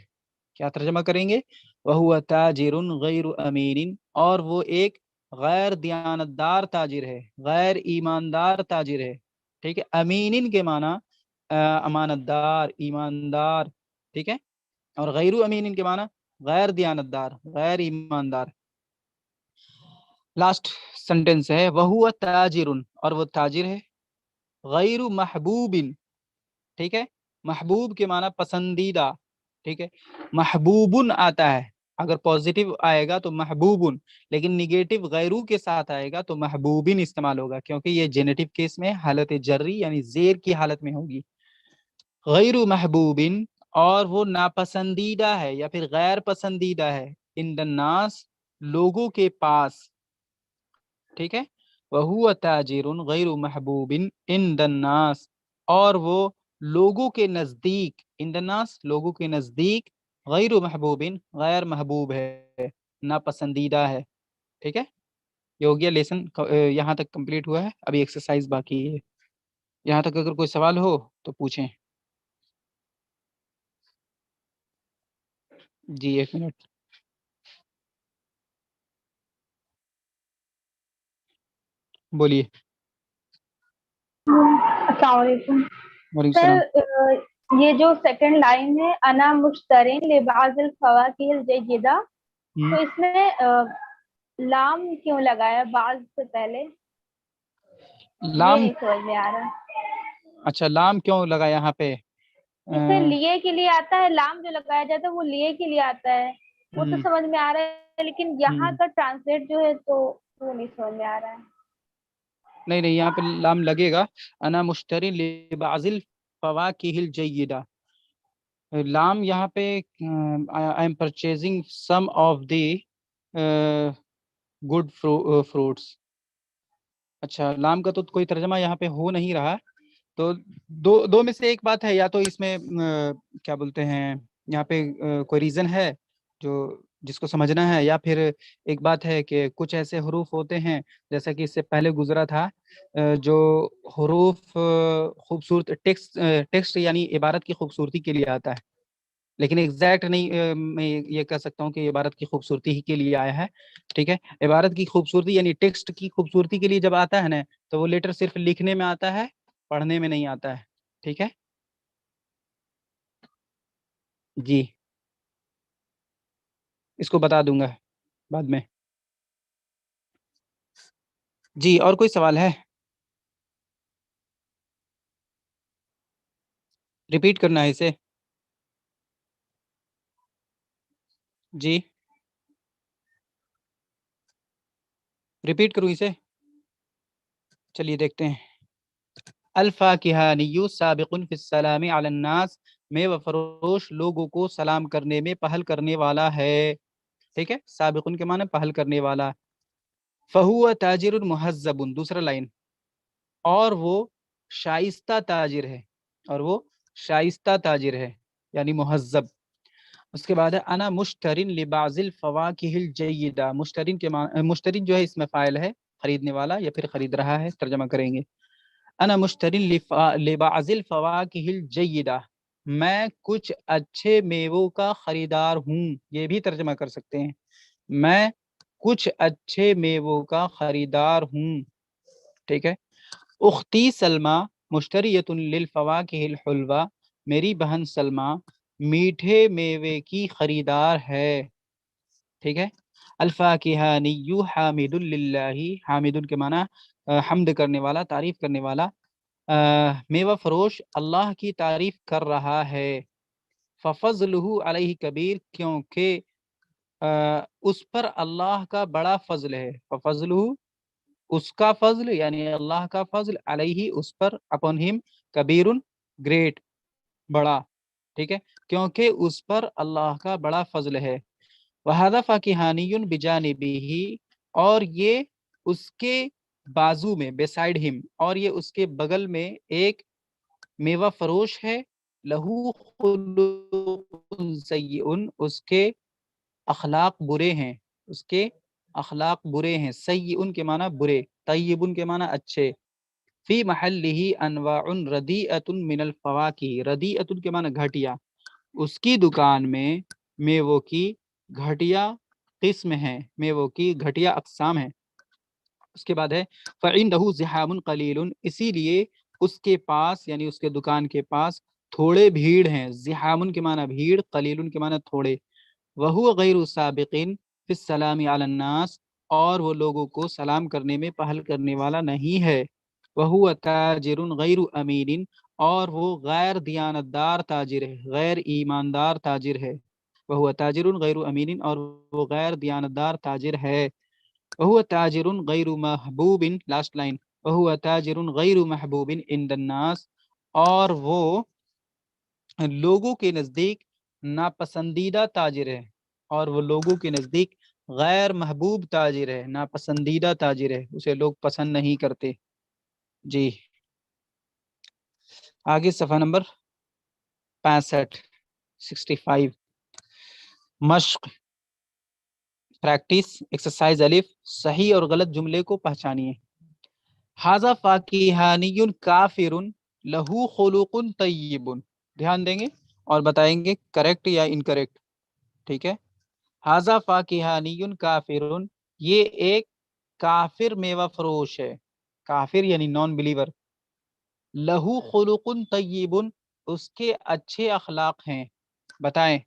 A: کیا ترجمہ کریں گے، وَهُوَ تَاجِرٌ غَيْرُ أَمِينٍ، اور وہ ایک غیر دیانت دار تاجر ہے، غیر ایماندار تاجر ہے، ٹھیک ہے، امینن کے معنی امانت دار، ایماندار، ٹھیک ہے، اور غیر امینن کے معنی غیر دیانت دار، غیر ایماندار۔ لاسٹ سینٹینس ہے وہو تاجر، اور وہ تاجر ہے، غیر محبوب، ٹھیک ہے، محبوب کے معنی پسندیدہ، ٹھیک ہے، محبوب آتا ہے، اگر پازیٹیو آئے گا تو محبوب، لیکن نگیٹو غیرو کے ساتھ آئے گا تو محبوبین استعمال ہوگا، کیونکہ یہ جینیٹو کیس میں حالت جری یعنی زیر کی حالت میں ہوگی۔ غیر محبوب، اور وہ ناپسندیدہ ہے یا پھر غیر پسندیدہ ہے، ان الناس، لوگوں کے پاس، ٹھیک ہے، وَهُوَ تَاجِرٌ غَيْرُ مَحْبُوبٍ عِنْدَ النَّاسِ، اور وہ لوگوں کے نزدیک، عند الناس لوگوں کے نزدیک، غیر محبوب غیر محبوب ہے، ناپسندیدہ ہے، ٹھیک ہے۔ یہ ہو گیا لیسن، یہاں تک کمپلیٹ ہوا ہے، ابھی ایکسرسائز باقی ہے، یہاں تک اگر کوئی سوال ہو تو پوچھیں۔ جی ایک منٹ، بولیے۔
C: السلام علیکم
A: وعلیکم
C: سر،
A: السلام۔
C: یہ جو سیکنڈ لائن ہے انا مشترین لبعض الفواکہ الجیدہ، تو اس میں لام کیوں لگایا بعض سے پہلے؟ یہ
A: لام،
C: نہیں سمجھ میں آ رہا۔
A: اچھا لام کیوں لگا یہاں پہ؟
C: جیسے لیے کے لیے آتا ہے، لام جو لگایا جاتا ہے وہ لیے کے لیے آتا ہے، وہ تو سمجھ میں آ رہا ہے، لیکن یہاں کا ٹرانسلیٹ جو ہے تو وہ نہیں سمجھ میں آ رہا ہے۔
A: نہیں نہیں، یہاں پہ لام لگے گا، انا مشتری لبعض الفواکہ الجیدہ، لام یہاں پہ I am purchasing some of the good fruits, اچھا لام کا تو کوئی ترجمہ یہاں پہ ہو نہیں رہا، تو دو میں سے ایک بات ہے، یا تو اس میں کیا بولتے ہیں، یہاں پہ کوئی ریزن ہے جو جس کو سمجھنا ہے، یا پھر ایک بات ہے کہ کچھ ایسے حروف ہوتے ہیں جیسا کہ اس سے پہلے گزرا تھا، جو حروف خوبصورت ٹیکسٹ یعنی عبارت کی خوبصورتی کے لیے آتا ہے، لیکن ایگزیکٹ نہیں، میں یہ کہہ سکتا ہوں کہ عبارت کی خوبصورتی ہی کے لیے آیا ہے، ٹھیک ہے۔ عبارت کی خوبصورتی یعنی ٹیکسٹ کی خوبصورتی کے لیے جب آتا ہے نا، تو وہ لیٹر صرف لکھنے میں آتا ہے، پڑھنے میں نہیں آتا ہے، ٹھیک ہے جی، اس کو بتا دوں گا بعد میں۔ جی اور کوئی سوال ہے؟ ریپیٹ کرنا ہے اسے؟ جی ریپیٹ کروں اسے؟ چلیے دیکھتے ہیں۔ الفاکہانی سابق فی السلام علی الناس، میوہ فروش لوگوں کو سلام کرنے میں پہل کرنے والا ہے، ٹھیک ہے، سابقن کے معنی پہل کرنے والا۔ فہو تاجر مہذب، دوسرا لائن، اور وہ شائستہ تاجر ہے، اور وہ شائستہ تاجر ہے یعنی مہذب۔ اس کے بعد ہے انا مشترین لبعض الفواکہ الجیدہ، مشترین کے معنی، مشترین جو ہے اس میں فاعل ہے، خریدنے والا یا پھر خرید رہا ہے، ترجمہ کریں گے انا مشترین لبعض الفواکہ الجیدہ، میں کچھ اچھے میووں کا خریدار ہوں، یہ بھی ترجمہ کر سکتے ہیں، میں کچھ اچھے میووں کا خریدار ہوں، ٹھیک ہے۔ اختی سلمہ مشتریۃ للفواکہ الحلوہ، میری بہن سلمہ میٹھے میوے کی خریدار ہے، ٹھیک ہے۔ الفاکہانی حامد للہ، حامد کے معنی حمد کرنے والا، تعریف کرنے والا، میوہ فروش اللہ کی تعریف کر رہا ہے، ففضلہ علیہ کبیر، کیونکہ اس پر اللہ کا بڑا فضل ہے، ففضلہ اس کا فضل یعنی اللہ کا فضل، علیہ اس پر، اپون ہم، کبیر گریٹ، بڑا، ٹھیک ہے، کیونکہ اس پر اللہ کا بڑا فضل ہے۔ وَهَذَا فَاكِهَانِيٌّ بِجَانِبِهِ، اور یہ اس کے بازو میں، beside him، اور یہ اس کے بغل میں ایک میوہ فروش ہے، لہو خلق سیئ، اس کے اخلاق برے ہیں، اس کے اخلاق برے ہیں، سیئن کے معنی برے، طیبن کے معنی اچھے، فی محلہ انواع ردیئۃ من الفواکہ، ردیئۃ کے معنی گھٹیا، اس کی دکان میں میووں کی گھٹیا قسم ہیں، میووں کی گھٹیا اقسام ہیں۔ اس کے بعد ہے فَعِندَهُ زِحَامٌ قَلِيلٌ، اسی لیے اس کے پاس یعنی اس کے دکان کے پاس تھوڑے بھیڑ ہیں، زحامن کے معنی بھیڑ، قلیل کے معنی تھوڑے، وَهُوَ غَيْرُ سَابِقٍ فِي السَّلَامِ عَلَى النَّاسِ، اور وہ لوگوں کو سلام کرنے میں پہل کرنے والا نہیں ہے. وَهُوَ تَاجِرٌ غَيْرُ أَمِينٍ اور وہ غیر دیانتدار تاجر ہے، غیر ایماندار تاجر ہے. وَهُوَ تَاجِرٌ غَيْرُ أَمِينٍ اور وہ غیر دیانتدار تاجر ہے. وَهُوَ تَاجِرٌ غَيْرُ مَحْبُوبٍ لاسٹ لائن وَهُوَ تَاجِرٌ غَيْرُ مَحْبُوبٍ عِنْدَ النَّاسِ اور وہ لوگوں کے نزدیک ناپسندیدہ تاجر ہے، اور وہ لوگوں کے نزدیک غیر محبوب تاجر ہے، ناپسندیدہ تاجر ہے، اسے لوگ پسند نہیں کرتے. جی آگے صفحہ نمبر 65 مشق پریکٹس ایکسرسائز الف صحیح اور غلط جملے کو پہچانیے. ھذا فاکہانی کافر لہو خلق طیب، دھیان دیں گے اور بتائیں گے کریکٹ یا انکریکٹ. ٹھیک ہے، ھذا فاکہانی کافر یہ ایک کافر میوہ فروش ہے، کافر یعنی نان بلیور. لہو خلق طیب اس کے اچھے اخلاق ہیں. بتائیں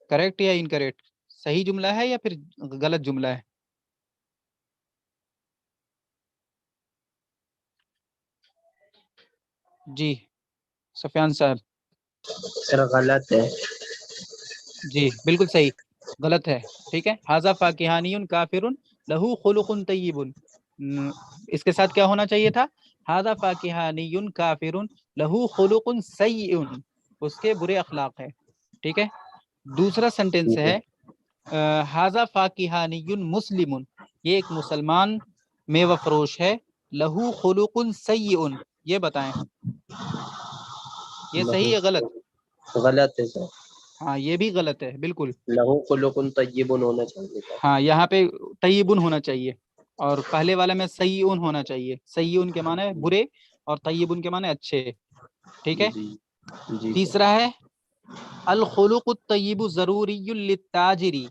A: کریکٹ یا انکریکٹ، صحیح جملہ ہے یا پھر غلط جملہ ہے؟ جی سفیان صاحب.
D: سر غلط ہے.
A: جی بالکل صحیح، غلط ہے. ٹھیک ہے، ھذا فاکہانی کافر لہو خلق طیب، اس کے ساتھ کیا ہونا چاہیے تھا؟ ھذا فاکہانی کافر لہو خلق سیء، اس کے برے اخلاق ہے. ٹھیک ہے، دوسرا سینٹینس ہے ھذا فاکہانی مسلم، یہ ایک مسلمان میوہ فروش ہے. لہو خلق سیء، یہ بتائیں یہ صحیح ہے غلط؟
D: غلط ہے سر.
A: ہاں یہ بھی غلط ہے بالکل.
D: لہو خلق طیب ہونا چاہیے تھا.
A: ہاں یہاں پہ طیبن ہونا چاہیے اور پہلے والا میں سیئن ہونا چاہیے. سیئن کے معنی برے اور طیبن کے معنی اچھے. ٹھیک ہے،
D: جی جی
A: تیسرا ہے الخلق الطیب ضروری للتاجری،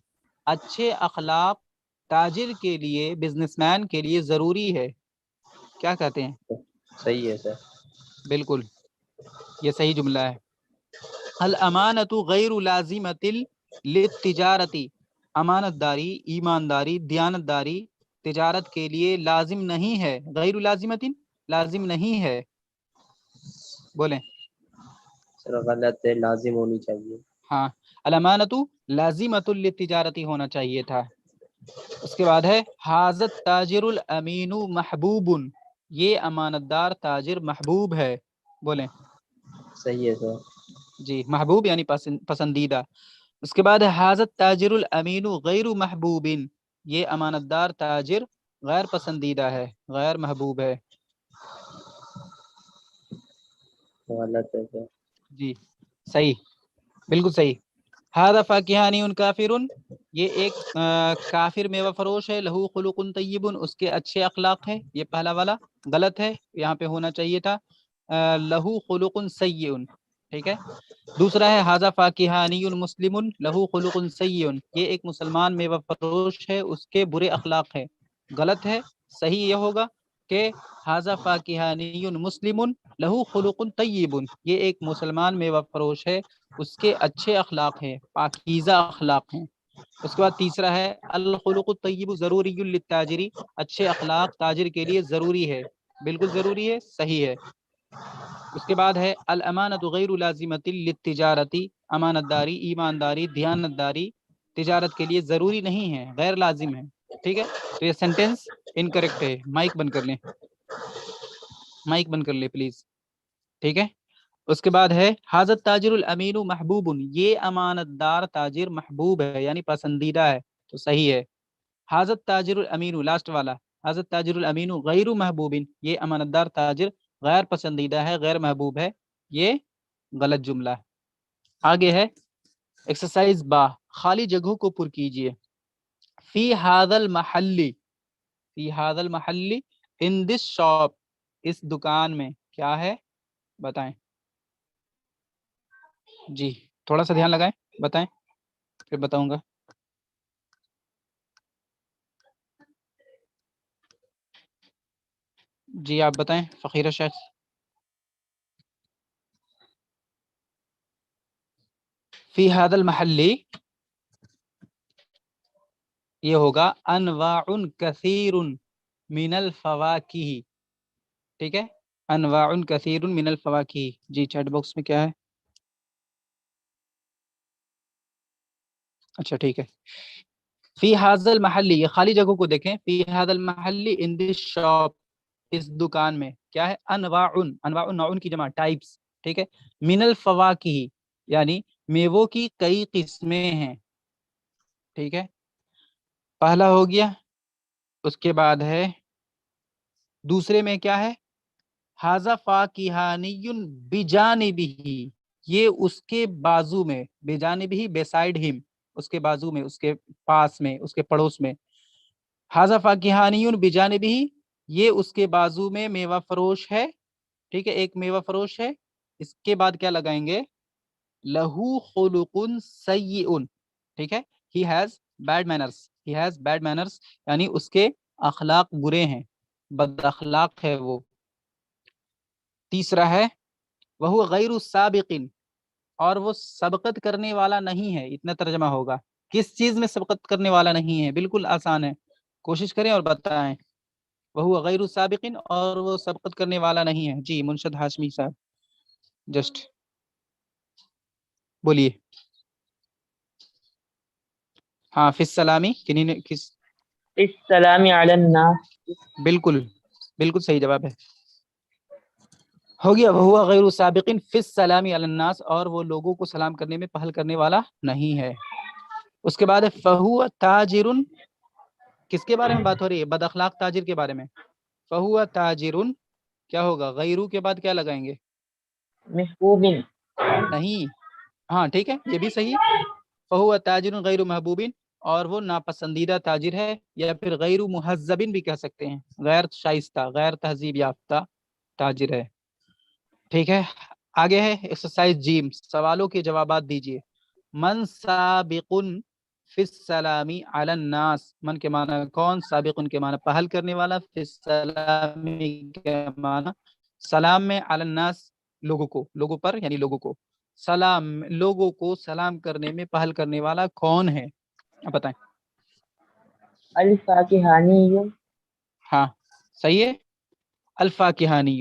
A: اچھے اخلاق تاجر کے لیے، بزنس مین کے لیے ضروری ہے. کیا کہتے ہیں؟
D: صحیح ہے سر.
A: بالکل یہ صحیح جملہ ہے. الامانۃ غیر لازمۃ للتجارت، امانت داری، ایمانداری، دیانتداری تجارت کے لیے لازم نہیں ہے. غیر لازمۃ لازم نہیں ہے. بولیں.
D: سر غلط ہے، لازم ہونی چاہیے.
A: ہاں الامانۃ لازمۃ للتجارت ہونا چاہیے تھا. اس کے بعد ہے حاضت تاجر الامین محبوب، یہ امانت دار تاجر محبوب ہے. بولیں.
D: صحیح ہے سر.
A: جی محبوب یعنی پسندیدہ. اس کے بعد حاضت تاجر الامین غیر محبوب، یہ امانت دار تاجر غیر پسندیدہ ہے، غیر محبوب ہے.
D: غلط ہے سر.
A: جی صحیح، بالکل صحیح. ھذا فاکہانی کافر، یہ ایک کافر میوہ فروش ہے. لہو خلق طیب، اس کے اچھے اخلاق ہیں. یہ پہلا والا غلط ہے، یہاں پہ ہونا چاہیے تھا لہو خلق سیء. ٹھیک ہے، دوسرا ہے ھذا فاکہانی مسلم لہو خلق سیء، یہ ایک مسلمان میوہ فروش ہے، اس کے برے اخلاق ہے. غلط ہے، صحیح یہ ہوگا کہ ھذا فاکہانی مسلم لہو خلق طیب، یہ ایک مسلمان میوہ فروش ہے، اس کے اچھے اخلاق ہیں، پاکیزہ اخلاق ہیں. اس کے بعد تیسرا ہے الخلق الطیب ضروری للتاجری، اچھے اخلاق تاجر کے لیے ضروری ہے. بالکل ضروری ہے، صحیح ہے. اس کے بعد ہے الامانۃ غیر لازمۃ للتجارت، امانت داری، ایمانداری، دیانتداری تجارت کے لیے ضروری نہیں ہے، غیر لازم ہے. ٹھیک ہے، تو یہ سینٹینس انکریکٹ ہے. مائک بند کر لیں، مائک بند کر لیں پلیز. ٹھیک ہے، اس کے بعد ہے حاضت تاجر الامین محبوب، یہ امانت دار تاجر محبوب ہے یعنی پسندیدہ ہے، تو صحیح ہے. حاضت تاجر الامین لاسٹ والا حاضت تاجر الامین غیر محبوب، یہ امانت دار تاجر غیر پسندیدہ ہے، غیر محبوب ہے، یہ غلط جملہ ہے. آگے ہے ایکسرسائز با، خالی جگہوں کو پر کیجئے. فی ھذا المحل، فی ھذا المحل ان دس شاپ، اس دکان میں کیا ہے بتائیں. جی تھوڑا سا دھیان لگائیں، بتائیں پھر بتاؤں گا. جی آپ بتائیں فقیرہ شیخ. فی ھذا المحل یہ ہوگا انواع کثیر من الفواکہ. ٹھیک ہے، انواع کثیر من الفواکہ. جی چیٹ باکس میں کیا ہے؟ اچھا ٹھیک ہے. فی هذا المحل، یہ خالی جگہوں کو دیکھیں. فی هذا المحل ان دس شاپ، اس دکان میں کیا ہے؟ انواع، انواع نوع کی جمع ٹائپس. ٹھیک ہے، من الفواکہ یعنی میووں کی کئی قسمیں ہیں. ٹھیک ہے، پہلا ہو گیا. اس کے بعد ہے دوسرے میں کیا ہے؟ ھذا فاکہانی بجانبہ، یہ اس کے بازو میں، بجانبہ بیسائڈ ہم، اس کے بازو میں، اس کے پاس میں، اس کے پڑوس میں. ھذا فاکہانی بجانبہ، یہ اس کے بازو میں میوہ فروش ہے. ٹھیک ہے، ایک میوہ فروش ہے. اس کے بعد کیا لگائیں گے؟ لہو خلق سیئ. ٹھیک ہے، he has bad manners، he has bad manners یعنی اس کے اخلاق برے ہیں، بد اخلاق ہے وہ. تیسرا ہے وہ غیر سابق، اور وہ سبقت کرنے والا نہیں ہے. اتنا ترجمہ ہوگا. کس چیز میں سبقت کرنے والا نہیں ہے؟ بالکل آسان ہے، کوشش کریں اور بتائیں. وہ غیر سابق، اور وہ سبقت کرنے والا نہیں ہے. جی منشد ہاشمی صاحب جسٹ بولیے. ہاں فی السلامی، کنہیں نے کس؟
E: السلام علی الناس.
A: بالکل بالکل صحیح جواب ہے. ہو گیا وہ غیر سابق فی السلام علی الناس، اور وہ لوگوں کو سلام کرنے میں پہل کرنے والا نہیں ہے. اس کے بعد فہو تاجر، کس کے بارے میں بات ہو رہی ہے؟ بد اخلاق تاجر کے بارے میں. فہو تاجر کیا ہوگا؟ غیرو کے بعد کیا لگائیں گے؟
E: محبوب.
A: نہیں، ہاں ٹھیک ہے یہ بھی صحیح. فہو تاجر غیر محبوب، اور وہ ناپسندیدہ تاجر ہے، یا پھر غیر مہذب بھی کہہ سکتے ہیں، غیر شائستہ، غیر تہذیب یافتہ تاجر ہے. ٹھیک ہے، آگے ہے ایکسرسائز جیم، سوالوں کے جوابات دیجیے. من سابق فی السلامی علی الناس، من کے معنی کون، سابق کے معنی پہل کرنے والا، فی السلامی کے معنی سلام میں، علی الناس لوگوں کو، لوگوں پر یعنی لوگوں کو سلام، لوگوں کو سلام کرنے میں پہل کرنے والا کون ہے؟ اب بتائیں.
E: الفاکہانی.
A: ہاں صحیح ہے، الفاکہانی.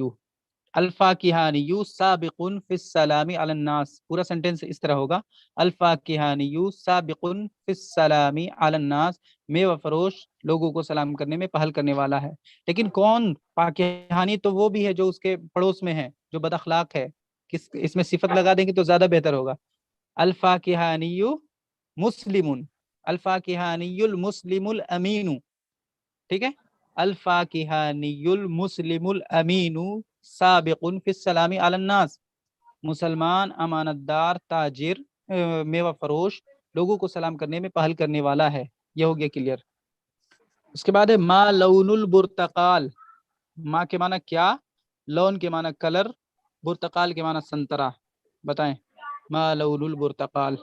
A: الفاکہانی سابق فی السلام علی الناس. پورا سینٹینس اس طرح ہوگا، الفاکہانی سابق فی السلام علی الناس، میوہ فروش لوگوں کو سلام کرنے میں پہل کرنے والا ہے. لیکن کون فاکہانی؟ تو وہ بھی ہے جو اس کے پڑوس میں ہے، جو بد اخلاق ہے. اس میں صفت لگا دیں گے تو زیادہ بہتر ہوگا. الفاکہانی مسلم، الفاکہانی المسلم الامین. ٹھیک ہے، الفاکہانی المسلم الامین سابق فی السلام علی الناس، مسلمان امانت دار تاجر میوہ فروش لوگوں کو سلام کرنے میں پہل کرنے والا ہے. یہ ہو گیا کلیئر. اس کے بعد ہے ما لون البرتقال. ما کے معنی کیا، لون کے معنی کلر، برتقال کے معنی سنترا. بتائیں ما لون البرتقال.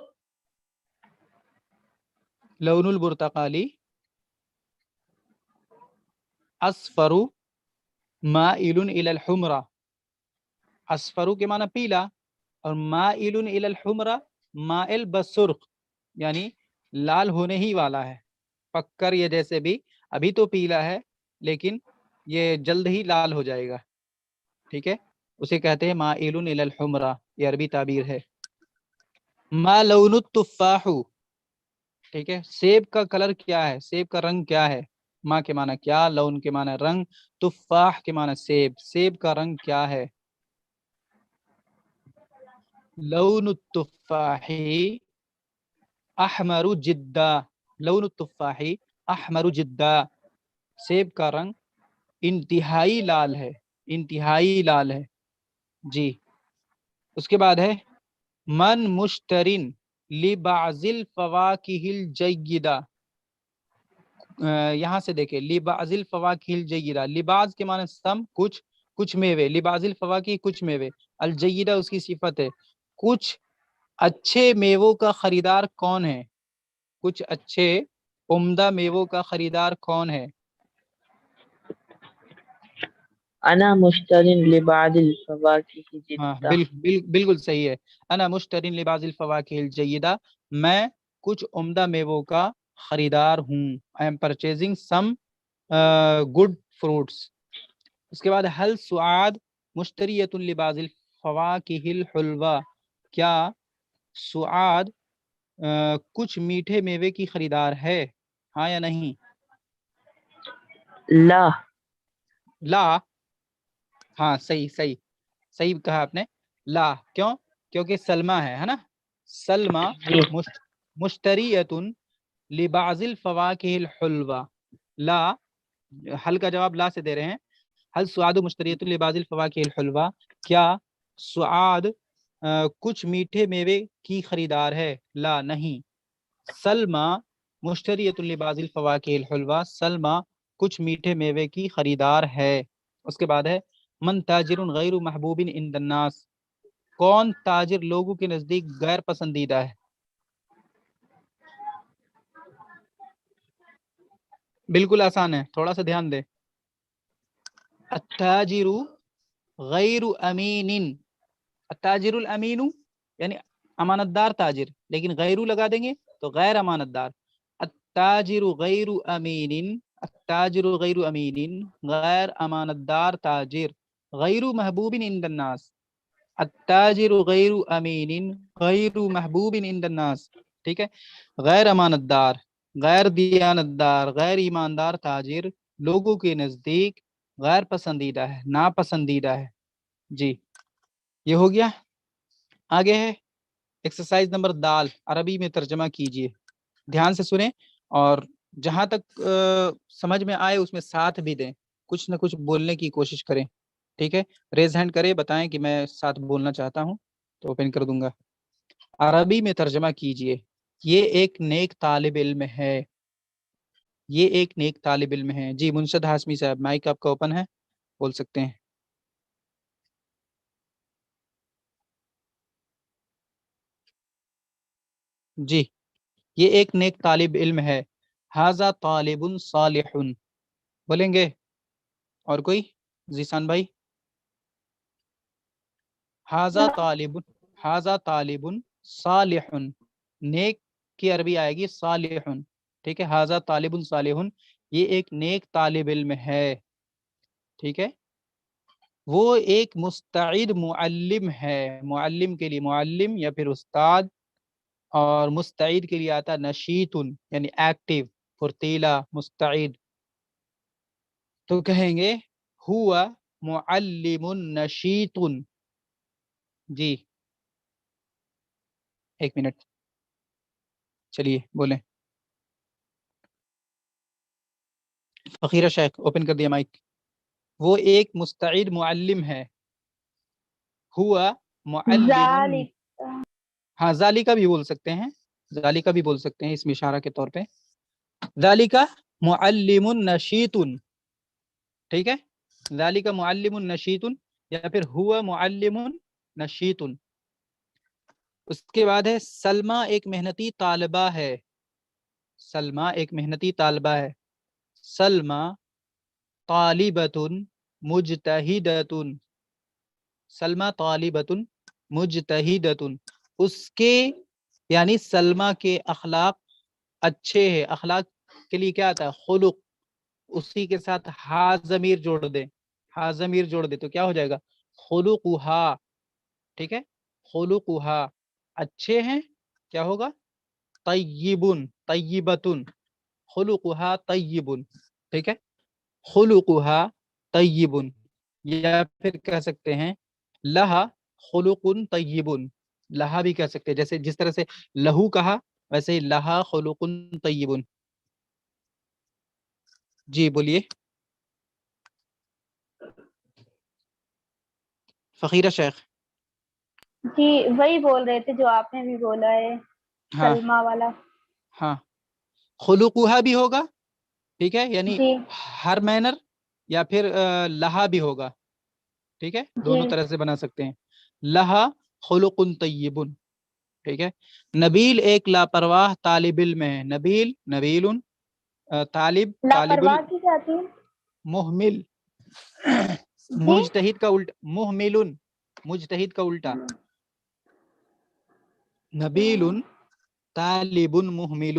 A: لون البرتقالی اصفر مائل الی الحمرہ. اصفرو کے معنی پیلا، اور مائل الی الحمرہ مائل بسرخ یعنی لال ہونے ہی والا ہے. پکر یہ جیسے بھی ابھی تو پیلا ہے لیکن یہ جلد ہی لال ہو جائے گا. ٹھیک ہے، اسے کہتے ہیں مائل الی الحمرہ، یہ عربی تعبیر ہے. ما لون التفاح. ٹھیک ہے، سیب کا کلر کیا ہے، سیب کا رنگ کیا ہے؟ ما کے معنی کیا، لون کے معنی رنگ، تفاح کے معنی سیب. سیب کا رنگ کیا ہے؟ لون التفاح احمر جدا. لون التفاح احمر جدا، سیب کا رنگ انتہائی لال ہے، انتہائی لال ہے. جی اس کے بعد ہے من مشترن لبعض الفواکہ الجیدہ. یہاں سے دیکھیں لبعض الفواکہ الجیدہ، لبعض کے معنی سم، کچھ، کچھ میوے، لبعض الفواکہ کچھ میوے، الجیدہ اس کی صفت ہے. کچھ اچھے میووں کا خریدار کون ہے؟ کچھ اچھے عمدہ میووں کا خریدار کون ہے؟
E: انا مشترن لبعض الفواکہ
A: ہاں
E: جدا.
A: بالکل صحیح ہے. انا مشترن لبعض الفواکہ الجیدہ، میں کچھ عمدہ میووں کا خریدار ہوں. I am purchasing some good fruits. اس کے بعد حل سعاد مشتریۃ لبعض الفواکہ الحلوہ، کیا سعاد کچھ میٹھے میوے کی خریدار ہے، ہاں یا نہیں؟
E: لا.
A: لا، ہاں صحیح کہا آپ نے، لا. کیوں؟ کیونکہ سلمہ ہے نا، سلمہ
E: جی.
A: مشتریۃ لبعض الفواکہ الحلوہ. لا، حل کا جواب لا سے دے رہے ہیں. حل سعاد مشتریۃ لبعض الفواکہ الحلوہ، کیا سعاد کچھ میٹھے میوے کی خریدار ہے؟ لا، نہیں. سلمہ مشتریۃ لبعض الفواکہ الحلوہ، سلمہ کچھ میٹھے میوے کی خریدار ہے. اس کے بعد ہے من تاجر غیر محبوب عند الناس، کون تاجر لوگوں کے نزدیک غیر پسندیدہ ہے؟ بالکل آسان ہے، تھوڑا سا دھیان دے. التاجر غیر امین، التاجر الامین یعنی امانت دار تاجر، لیکن غیرو لگا دیں گے تو غیر امانت دار. التاجر غیر امین، التاجر غیر امین، غیر امانت دار تاجر. غیر محبوب عند الناس، التاجر غیر امین غیر محبوب عند الناس. ٹھیک ہے، غیر امانت دار، غیر دیانت دار، غیر ایماندار تاجر لوگوں کے نزدیک غیر پسندیدہ ہے، ناپسندیدہ ہے. جی یہ ہو گیا. آگے ہے ایکسرسائز نمبر دال، عربی میں ترجمہ کیجئے. دھیان سے سنیں اور جہاں تک سمجھ میں آئے اس میں ساتھ بھی دیں، کچھ نہ کچھ بولنے کی کوشش کریں. ٹھیک ہے، ریز ہینڈ کرے، بتائیں کہ میں ساتھ بولنا چاہتا ہوں تو اوپن کر دوں گا. عربی میں ترجمہ کیجئے. یہ ایک نیک طالب علم ہے، یہ ایک نیک طالب علم ہے. جی منشد ہاشمی صاحب، مائک آپ کا اوپن ہے، بول سکتے ہیں. جی یہ ایک نیک طالب علم ہے. ھذا طالب صالح، بولیں گے. اور کوئی؟ ذیشان بھائی. ھذا طالب صالح، نیک کی عربی آئے گی صالح. ٹھیک ہے، ھذا طالب صالح، یہ ایک نیک طالب علم ہے. ٹھیک ہے، وہ ایک مستعد معلم ہے. معلم کے لیے معلم یا پھر استاد، اور مستعد کے لیے آتا نشیط یعنی ایکٹیو، پھرتیلا، مستعد. تو کہیں گے ہوا معلم نشیط. جی ایک منٹ، چلیے بولیں. فقیرہ شیخ اوپن کر دیا مائک. وہ ایک مستعد معلم ہے. ہوا معلم،
C: ذالک،
A: ہاں ذالکہ بھی بول سکتے ہیں، ذالکہ بھی بول سکتے ہیں اسم اشارہ کے طور پہ. ذالکہ معلم نشیط. ٹھیک ہے، ذالکہ معلم نشیط یا پھر ہوا معلم نشیط. اس کے بعد ہے سلمہ ایک محنتی طالبہ ہے. سلمہ ایک محنتی طالبہ ہے. سلمہ طالبۃ مجتہدۃ، سلمہ طالبۃ مجتہدۃ. اس کے یعنی سلمہ کے اخلاق اچھے ہیں. اخلاق کے لیے کیا آتا ہے؟ خلق. اسی کے ساتھ ہا ضمیر جوڑ دیں، ہا ضمیر جوڑ دیں تو کیا ہو جائے گا؟ خلقھا. ٹھیک ہے، خلقھا اچھے ہیں. کیا ہوگا؟ طیبن، طیبتن، خلقھا طیبن. ٹھیک ہے، خلقھا طیبن. یا پھر کہہ سکتے ہیں لہا خلق طیبن، لہا بھی کہہ سکتے ہیں. جیسے جس طرح سے لہو کہا ویسے ہی لہا خلق طیبن. جی بولیے فقیرہ شیخ.
C: جی وہی بول رہے تھے جو آپ نے بھی بولا ہے،
A: ہاں
C: سلمہ والا.
A: ہاں، خلقھا بھی ہوگا. ٹھیک ہے، یعنی
C: جی
A: ہر مینر، یا پھر لہا بھی ہوگا. ٹھیک ہے،
C: جی
A: دونوں طرح سے بنا سکتے ہیں. لہا خلق طیب. ٹھیک ہے، نبیل ایک لاپرواہ طالب علم ہے. نبیل، نبیل طالب، طالب
C: لاپرواہ کی جاتی ہے.
A: محمل،
C: جی
A: مجتہد کا الٹا محمل، مجتہد کا الٹا. نبیل طالب محمل.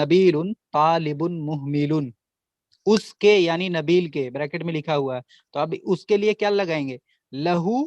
A: نبیل طالب محمل، اس کے یعنی نبیل کے بریکٹ میں لکھا ہوا ہے، تو اب اس کے لیے کیا لگائیں گے؟ لہو،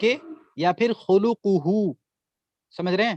A: کے، یا پھر خلقہ، سمجھ رہے ہیں؟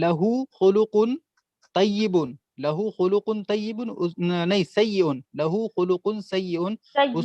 A: لہو خلق طیب، لہو خلق طیب نہیں سیئ، لہو خلق سیئ، اس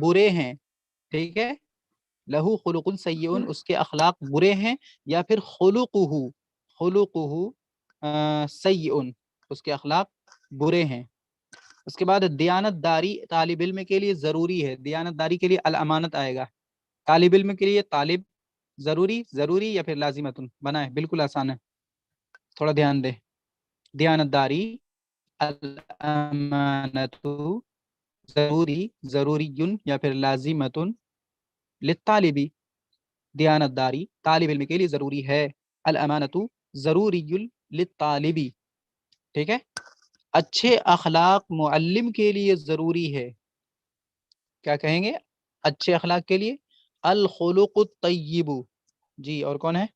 A: برے ہیں. ٹھیک ہے، لہو خلق سیئ، اس کے اخلاق برے ہیں، یا پھر خلقہ، خلقہ سیئ، اس کے اخلاق برے ہیں. اس کے بعد دیانت داری طالب علم کے لیے ضروری ہے. دیانت داری کے لیے الامانت آئے گا. طالب علم کے لیے طالب ضروری، ضروری یا پھر لازمتن بنا ہے، بالکل آسان ہے، تھوڑا دھیان دے. دیانت داری، الامانت ضروری، ضروری یا پھر لازمتن للطالبی. دیانت داری طالب علم کے لیے ضروری ہے، الامانت ضروری للطالبی. ٹھیک ہے. اچھے اخلاق معلم کے لیے ضروری ہے. کیا کہیں گے اچھے اخلاق کے لیے؟ الخلق الطیب. جی اور کون ہے؟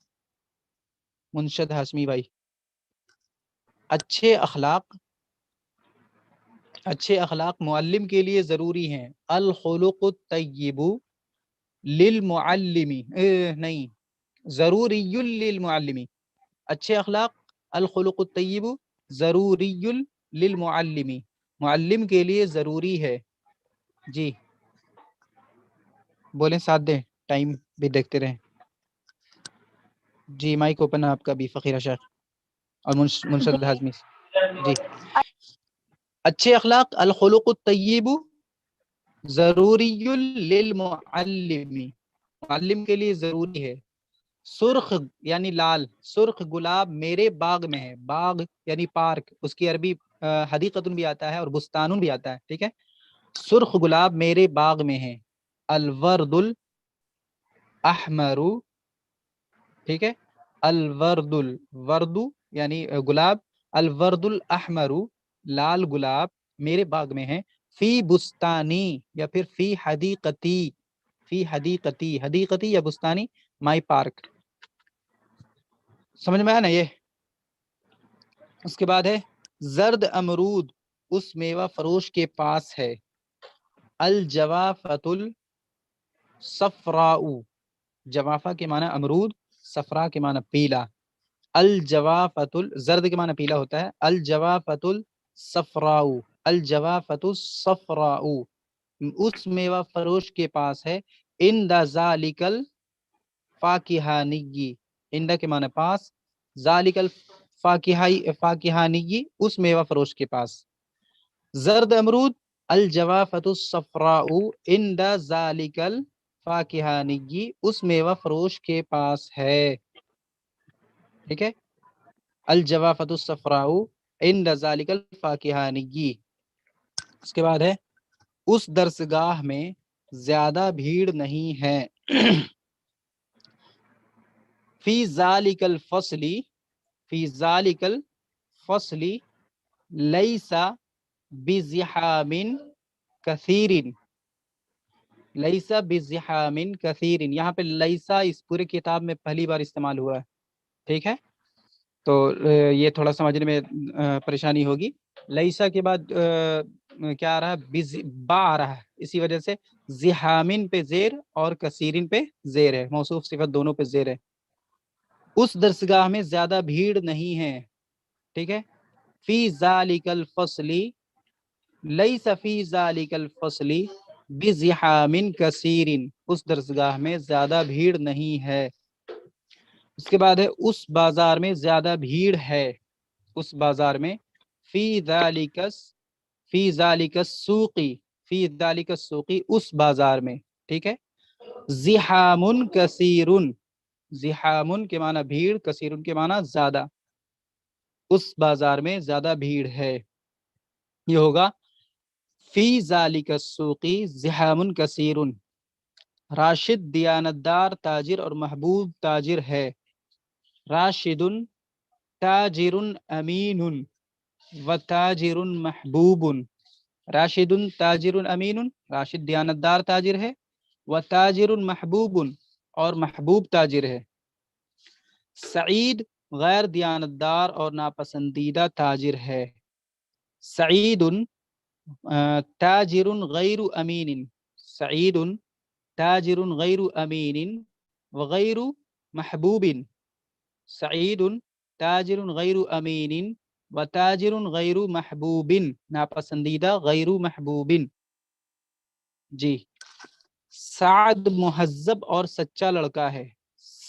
A: منشد ہاشمی بھائی. اچھے اخلاق، اچھے اخلاق معلم کے لیے ضروری ہیں. الخلق الطیب للمعلمی، نہیں، ضروری للمعلمی. اچھے اخلاق الخلق الطیب ضروری للمعلمی، معلم کے لیے ضروری ہے. جی بولیں، ساتھ دیں، ٹائم بھی دیکھتے رہیں. جی مائک اوپن ہے آپ کا بھی، فقیر شیخ اور منشد ہاشمی. جی اچھے اخلاق الخلق الطیب ضروری للمعلمی، معلم کے لیے ضروری ہے. سرخ یعنی لال، سرخ گلاب میرے باغ میں ہے. باغ یعنی پارک، اس کی عربی حدیقتن بھی آتا ہے اور بستانن بھی آتا ہے. ٹھیک ہے، سرخ گلاب میرے باغ میں ہے. الورد الاحمر، ٹھیک ہے، الورد، الورد یعنی گلاب، الورد الاحمر لال گلاب میرے باغ میں ہے. فی بستانی یا پھر فی حدیقتی، فی حدیقتی، حدیقتی یا بستانی مائی پارک. سمجھ میں آیا نا یہ؟ اس کے بعد ہے زرد امرود اس میوہ فروش کے پاس ہے. الجوافۃ الصفراء، جوافہ کے معنی امرود، صفرا کے معنی پیلا. الجوافۃ زرد کے معنی پیلا ہوتا ہے. الجوافۃ الصفراء، الجوافۃ الصفراء اس میوہ فروش کے پاس ہے. عند ذالک الفاکہانی، عند کے معنی پاس، ذالک الفاکہانی اس میوہ فروش کے پاس. زرد امرود الجوافۃ الصفراء عند ذالک الفاکہانی اس میوہ فروش کے پاس ہے. ٹھیک ہے، الجوافۃ الصفراء عند ذالک الفاکہانی. اس کے بعد ہے اس درسگاہ میں زیادہ بھیڑ نہیں ہے. فی ذالک الفصل، فی ذالک الفصل لیس بزحام کثیر، لیس بزحام کثیر. یہاں پہ لیسا اس پورے کتاب میں پہلی بار استعمال ہوا ہے. ٹھیک ہے، تو یہ تھوڑا سمجھنے میں پریشانی ہوگی. لیسا کے بعد کیا آ رہا ہے؟ با آ رہا ہے، اسی وجہ سے زحامن پہ زیر اور کثیرن پہ زیر ہے، موصوف صفت دونوں پہ زیر ہے. اس درسگاہ میں زیادہ بھیڑ نہیں ہے. ٹھیک ہے، فی ذالک الفصل لیس فی ذالک الفصل بزحام کثیر، اس درسگاہ میں زیادہ بھیڑ نہیں ہے. اس کے بعد ہے اس بازار میں زیادہ بھیڑ ہے. اس بازار میں فی ذالک السوق، فی ذالک السوق اس بازار میں. ٹھیک ہے، زحام کثیر، زحام کے معنی بھیڑ، کثیر کے معنی زیادہ. اس بازار میں زیادہ بھیڑ ہے. یہ ہوگا فی ذالک السوق زحام کثیر. راشد دیانتدار تاجر اور محبوب تاجر ہے. راشد تاجر امین و تاجر محبوب. راشد تاجر امین، راشد دیانتدار تاجر ہے، و تاجر محبوب اور محبوب تاجر ہے. سعید غیر دیانتدار اور ناپسندیدہ تاجر ہے. سعید تاجر غیر امین. سعید تاجر غیر امین وغیر محبوب. سعید تاجر غیر امین و تاجر غیر محبوب. ناپسندیدہ غیر محبوب. جی. سعد مہذب اور سچا لڑکا ہے.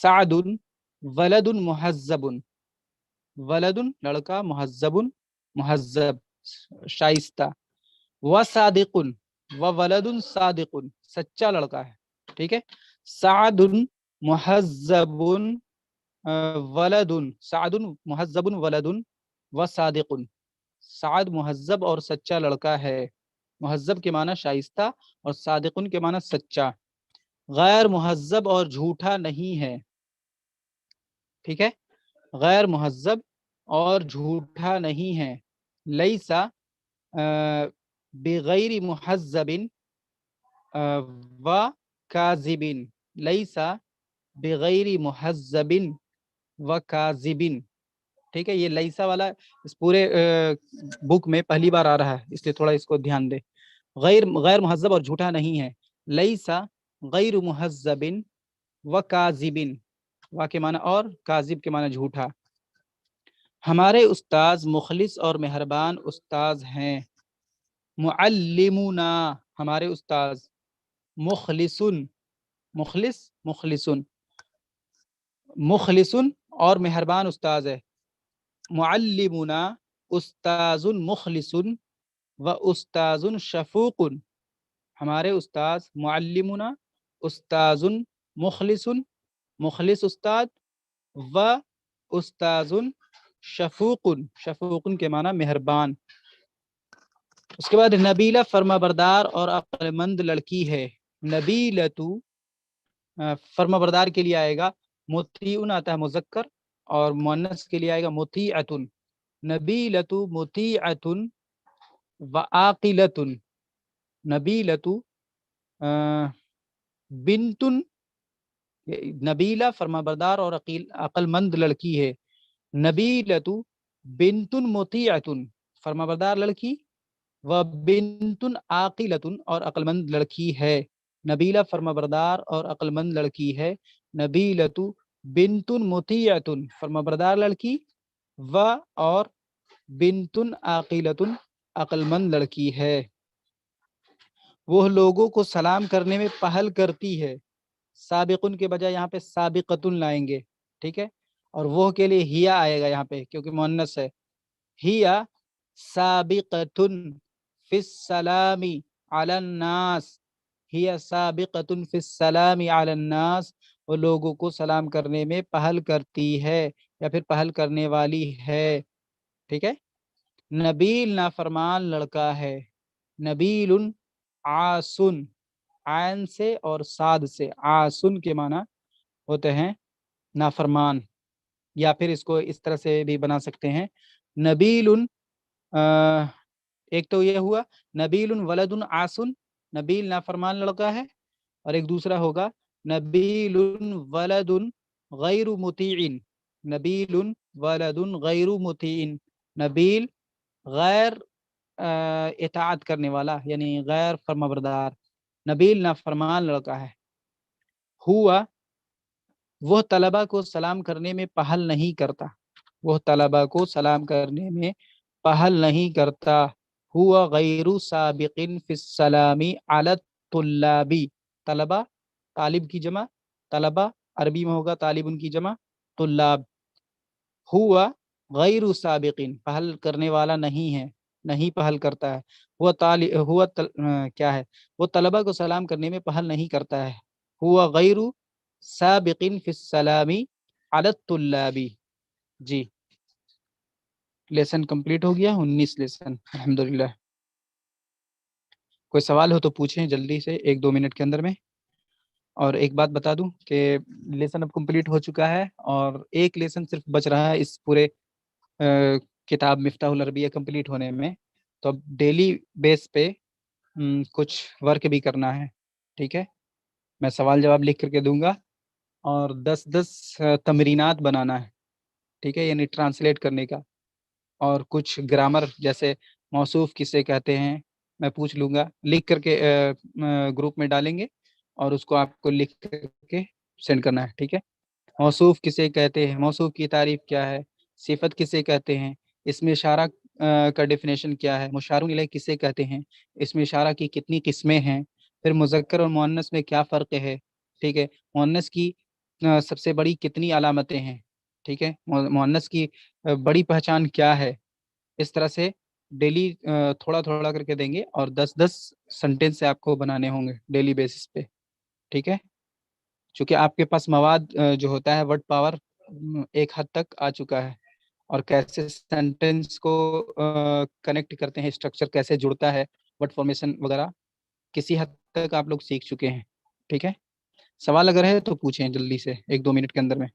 A: سعد ولد مہذب. ولد لڑکا، مہذب مہذب شائستہ. و صادق و ولد صادق سچا لڑکا ہے. ٹھیک ہے. سعد مہذب ولد. سعد مہذب ولد و صادق. سعد مہذب اور سچا لڑکا ہے. مہذب کے معنی شائستہ اور صادقن کے معنی سچا. غیر مہذب اور جھوٹا نہیں ہے. ٹھیک ہے. غیر مہذب اور جھوٹا نہیں ہے. لیسا بغیر مہذب و کاذب. لیسا بغیر مہذب و کاذب. ٹھیک ہے. یہ لیسا والا اس پورے بک میں پہلی بار آ رہا ہے، اس لیے تھوڑا اس کو دھیان دے. غیر مہذب اور جھوٹا نہیں ہے. لیسا غیر مہذب و کاذب. وا کے معنی اور، کاذب کے معنی جھوٹا. ہمارے استاذ مخلص اور مہربان استاذ ہیں. معلمنا ہمارے استاذ. مخلصن مخلص مخلصن مخلصن اور مہربان استاذ ہے. معلمنا استاذ مخلص و استاذ شفوق. ہمارے استاذ معلمنا استاذ مخلص مخلص استاد و استاذ شفوق. شفوق کے معنی مہربان. اس کے بعد نبیلہ فرما بردار اور عقل مند لڑکی ہے. نبیلتو فرما بردار کے لیے آئے گا مطیعن، آتا ہے مذکر، اور مؤنث کے لیے آئے گا مطیعتن. نبیلتو مطیعتن و عاقلتن. نبیلتو بنتن، نبیلہ فرما بردار اور عقل مند لڑکی ہے. نبیلتو بنتن مطیعتن فرما بردار لڑکی، و بنتن عاقلتن اور عقل مند لڑکی ہے. نبیلہ فرما بردار اور عقل مند لڑکی ہے. نبیلتو بنتن مطیعتن فرما بردار لڑکی، و اور بنتن عاقلتن عقل مند لڑکی ہے. وہ لوگوں کو سلام کرنے میں پہل کرتی ہے. سابقن کے بجائے یہاں پہ سابقتن لائیں گے. ٹھیک ہے. اور وہ کے لیے ہیا آئے گا یہاں پہ کیونکہ مؤنث ہے. ہیا سابقتن فی السلام علی الناس. ہیا سابقتن فی السلام علی الناس. وہ لوگوں کو سلام کرنے میں پہل کرتی ہے یا پھر پہل کرنے والی ہے. ٹھیک ہے. نبیل نافرمان لڑکا ہے. نبیل عاصن، عین سے اور صاد سے. عاصن کے معنی ہوتے ہیں نافرمان، یا پھر اس کو اس طرح سے بھی بنا سکتے ہیں. نبیل ایک تو یہ ہوا نبیل ولد عاصن، نبیل نافرمان لڑکا ہے. اور ایک دوسرا ہوگا نبیل ولد غیر مطیع. نبیل ولد غیر مطیع. نبیل غیر اطاعت کرنے والا یعنی غیر فرما بردار. نبیل نافرمان لڑکا ہے. ہوا وہ طلبہ کو سلام کرنے میں پہل نہیں کرتا. وہ طلبہ کو سلام کرنے میں پہل نہیں کرتا. ہوا غیر سابق فی السلام علی الطلاب. طلبہ طالب کی جمع، طلبہ عربی میں ہوگا طالب ان کی جمع طلاب. ہوا غیر سابق پہل کرنے والا نہیں ہے، نہیں پہل کرتا ہے. کیا ہے، وہ طلبہ کو سلام کرنے میں پہل نہیں کرتا ہے. ہوا غیر سابق فی السلام علی الطلاب. جی لیسن کمپلیٹ ہو گیا، 19 لیسن الحمدللہ. کوئی سوال ہو تو پوچھیں جلدی سے 1-2 منٹ کے اندر میں. اور ایک بات بتا دوں کہ لیسن اب کمپلیٹ ہو چکا ہے اور ایک لیسن صرف بچ رہا ہے اس پورے کتاب مفتاح العربیہ کمپلیٹ ہونے میں. تو اب ڈیلی بیس پہ کچھ ورک بھی کرنا ہے. ٹھیک ہے. میں سوال جواب لکھ کر کے دوں گا اور 10 تمرینات بنانا ہے، ٹھیک ہے، یعنی ٹرانسلیٹ کرنے کا، اور کچھ گرامر جیسے موصوف کسے کہتے ہیں میں پوچھ لوں گا، لکھ کر کے گروپ میں ڈالیں گے اور اس کو آپ کو لکھ کر کے سینڈ کرنا ہے، ٹھیک ہے۔ موصوف کسے کہتے ہیں، موصوف کی تعریف کیا ہے، صفت کسے کہتے ہیں، اس میں اشارہ کا ڈیفینیشن کیا ہے، مشار الیہ کسے کہتے ہیں، اس میں اشارہ کی کتنی قسمیں ہیں، پھر مذکر اور مؤنث میں کیا فرق ہے، ٹھیک ہے، مؤنث کی سب سے بڑی کتنی علامتیں ہیں، ٹھیک ہے، مؤنث کی بڑی پہچان کیا ہے۔ اس طرح سے ڈیلی تھوڑا تھوڑا کر کے دیں گے، اور 10 سینٹینس آپ کو بنانے ہوں گے ڈیلی بیسس پہ، ٹھیک ہے۔ چونکہ آپ کے پاس مواد جو ہوتا ہے ورڈ پاور ایک حد تک آ چکا ہے، اور کیسے سینٹینس کو کنیکٹ کرتے ہیں، اسٹرکچر کیسے جڑتا ہے، ورڈ فارمیشن وغیرہ کسی حد تک آپ لوگ سیکھ چکے ہیں، ٹھیک ہے۔ سوال اگر ہے تو پوچھیں جلدی سے 1-2 منٹ کے اندر میں۔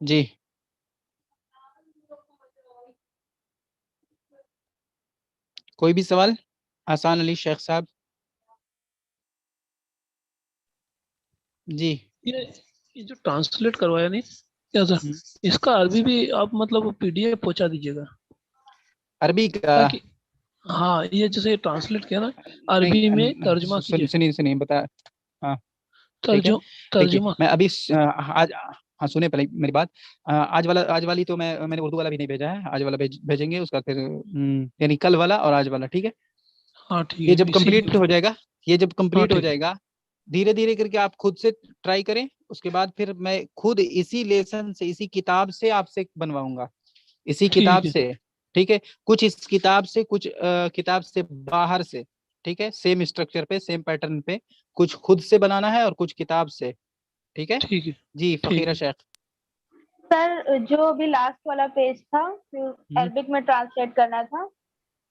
A: جی کوئی بھی سوال؟ حسان علی شیخ صاحب جی۔
B: یہ جو ٹرانسلیٹ کروایا نہیں کیا سر، اس کا عربی بھی آپ مطلب PDF پہنچا دیجیے گا
A: عربی کا
B: تاکہ ہاں یہ جیسے ٹرانسلیٹ کیا نا عربی میں ترجمہ کیجیے،
A: سنیے بتا، ہاں ٹھیک ہے۔ دیکھیے
B: ترجمہ
A: میں ابھی آج، ہاں سنیں پہلے میری بات، آج والی تو میں نے اردو والا بھی نہیں بھیجا ہے، آج والا بھیجیں گے، اس کا پھر یعنی کل والا اور آج والا، ٹھیک ہے۔
B: ہاں ٹھیک
A: یہ
B: ہے
A: جب کمپلیٹ ہو جائے گا، یہ جب
B: ہاں
A: کمپلیٹ ہو
B: ٹھیک
A: جائے گا، دھیرے دھیرے کر کے آپ خود سے ٹرائی کریں، اس کے بعد پھر میں خود اسی لیسن سے، اسی کتاب سے آپ سے بنواؤں گا، اسی
B: ٹھیک
A: کتاب
B: ہے
A: سے، ٹھیک ہے۔ کچھ اس کتاب سے، کچھ کتاب سے باہر سے، ٹھیک ہے، سیم اسٹرکچر پہ، سیم پیٹرن پہ، کچھ خود سے بنانا ہے اور کچھ کتاب سے، ٹھیک ہے۔
B: ٹھیک ہے
A: جی فقیرہ
B: ٹھیک
A: شیخ۔
C: سر جو بھی لاسٹ والا پیج تھا عربک میں ٹرانسلیٹ کرنا تھا،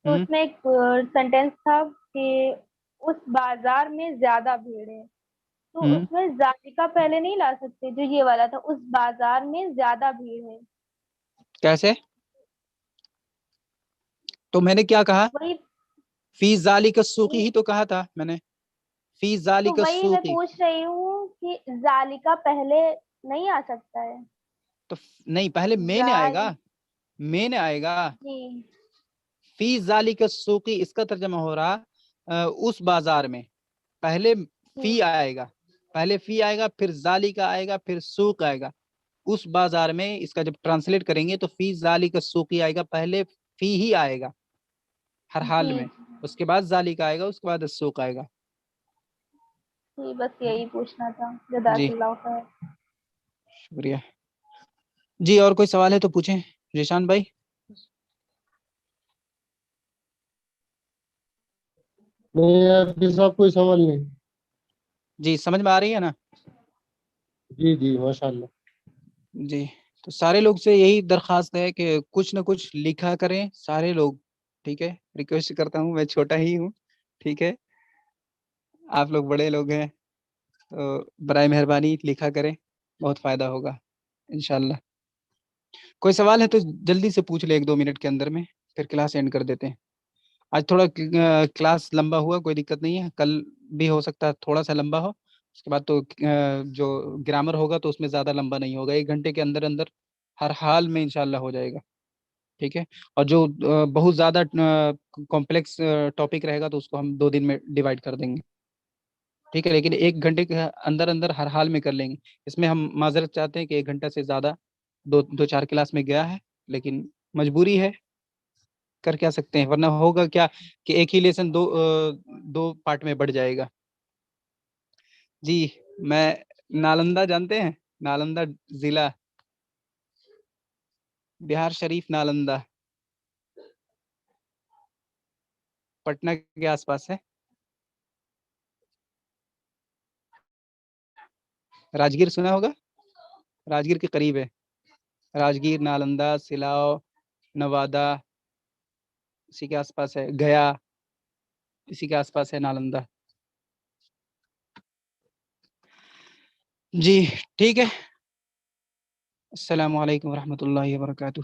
C: تو اس میں ایک سینٹینس تھا کہ اس بازار میں زیادہ بھیڑ ہے، تو اس میں ذالکہ پہلے نہیں لا سکتے، جو یہ والا تھا اس بازار میں زیادہ بھیڑ ہے،
A: کیسے؟ تو میں نے کیا کہا؟
C: وہی
A: فی ذالک السوقی ہی تو کہا تھا میں نے، فی
C: تو
A: ذالک
C: وہی میں
A: السوقی،
C: پوچھ رہی ہوں کہ ذالکہ پہلے نہیں آ سکتا ہے؟
A: تو نہیں، پہلے میں نے آئے گا، میں نے آئے گا،
C: جی
A: فی ذالک السوقی، اس کا ترجمہ ہو رہا اس بازار میں، پہلے فی آئے گا، پہلے فی آئے گا، پھر ذالک آئے گا، پھر سوق آئے گا، اس بازار میں۔ اس کا جب ٹرانسلیٹ کریں گے تو فی ذالک السوقی آئے گا، پہلے فی ہی آئے گا ہر حال
C: جی
A: میں، اس کے بعد ذالک آئے گا، اس کے بعد السوق آئے گا۔
C: جی بس یہی پوچھنا تھا، جزاک
A: جی
C: اللہ خیر۔
A: شکریہ جی۔ اور کوئی سوال ہے تو پوچھیں ریشان بھائی۔
F: نہیں حافظ صاحب کوئی سوال نہیں۔
A: جی سمجھ میں آ رہی ہے نا؟
F: جی جی ماشاء اللہ۔
A: جی تو سارے لوگ سے یہی درخواست ہے کہ کچھ نہ کچھ لکھا کریں سارے لوگ، ٹھیک ہے، ریکویسٹ کرتا ہوں، میں چھوٹا ہی ہوں، ٹھیک ہے، آپ لوگ بڑے لوگ ہیں، تو برائے مہربانی لکھا کریں، بہت فائدہ ہوگا انشاءاللہ۔ کوئی سوال ہے تو جلدی سے پوچھ لے 1-2 منٹ کے اندر میں، پھر کلاس اینڈ کر دیتے ہیں۔ آج تھوڑا کلاس لمبا ہوا، کوئی دقت نہیں ہے، کل بھی ہو سکتا ہے تھوڑا سا لمبا ہو، اس کے بعد تو جو گرامر ہوگا تو اس میں زیادہ لمبا نہیں ہوگا، 1 گھنٹے کے اندر اندر ہر حال میں انشاءاللہ ہو جائے گا، ٹھیک ہے۔ اور جو بہت زیادہ کمپلیکس ٹاپک رہے گا تو اس کو ہم 2 دن میں ڈیوائڈ کر دیں گے، ٹھیک ہے، لیکن 1 گھنٹے کے اندر اندر ہر حال میں کر لیں گے۔ اس میں ہم معذرت چاہتے ہیں کہ 1 گھنٹہ سے زیادہ 2-4 کلاس میں گیا ہے، لیکن مجبوری ہے، کر کیا سکتے ہیں، ورنہ ہوگا کیا کہ ایک ہی لیسن 2 پارٹ میں بڑھ جائے گا۔ جی میں نالندہ جانتے ہیں، نالندہ ضلع، بہار شریف، نالندہ پٹنہ کے آس پاس ہے، راجگیر سنا ہوگا، راجگیر کے قریب ہے، راجگیر، نالندہ، سلاؤ، نوادہ، اسی کے آس پاس ہے، گیا اسی کے آس پاس ہے نالندہ۔ جی ٹھیک ہے، السلام علیکم ورحمۃ اللہ وبرکاتہ۔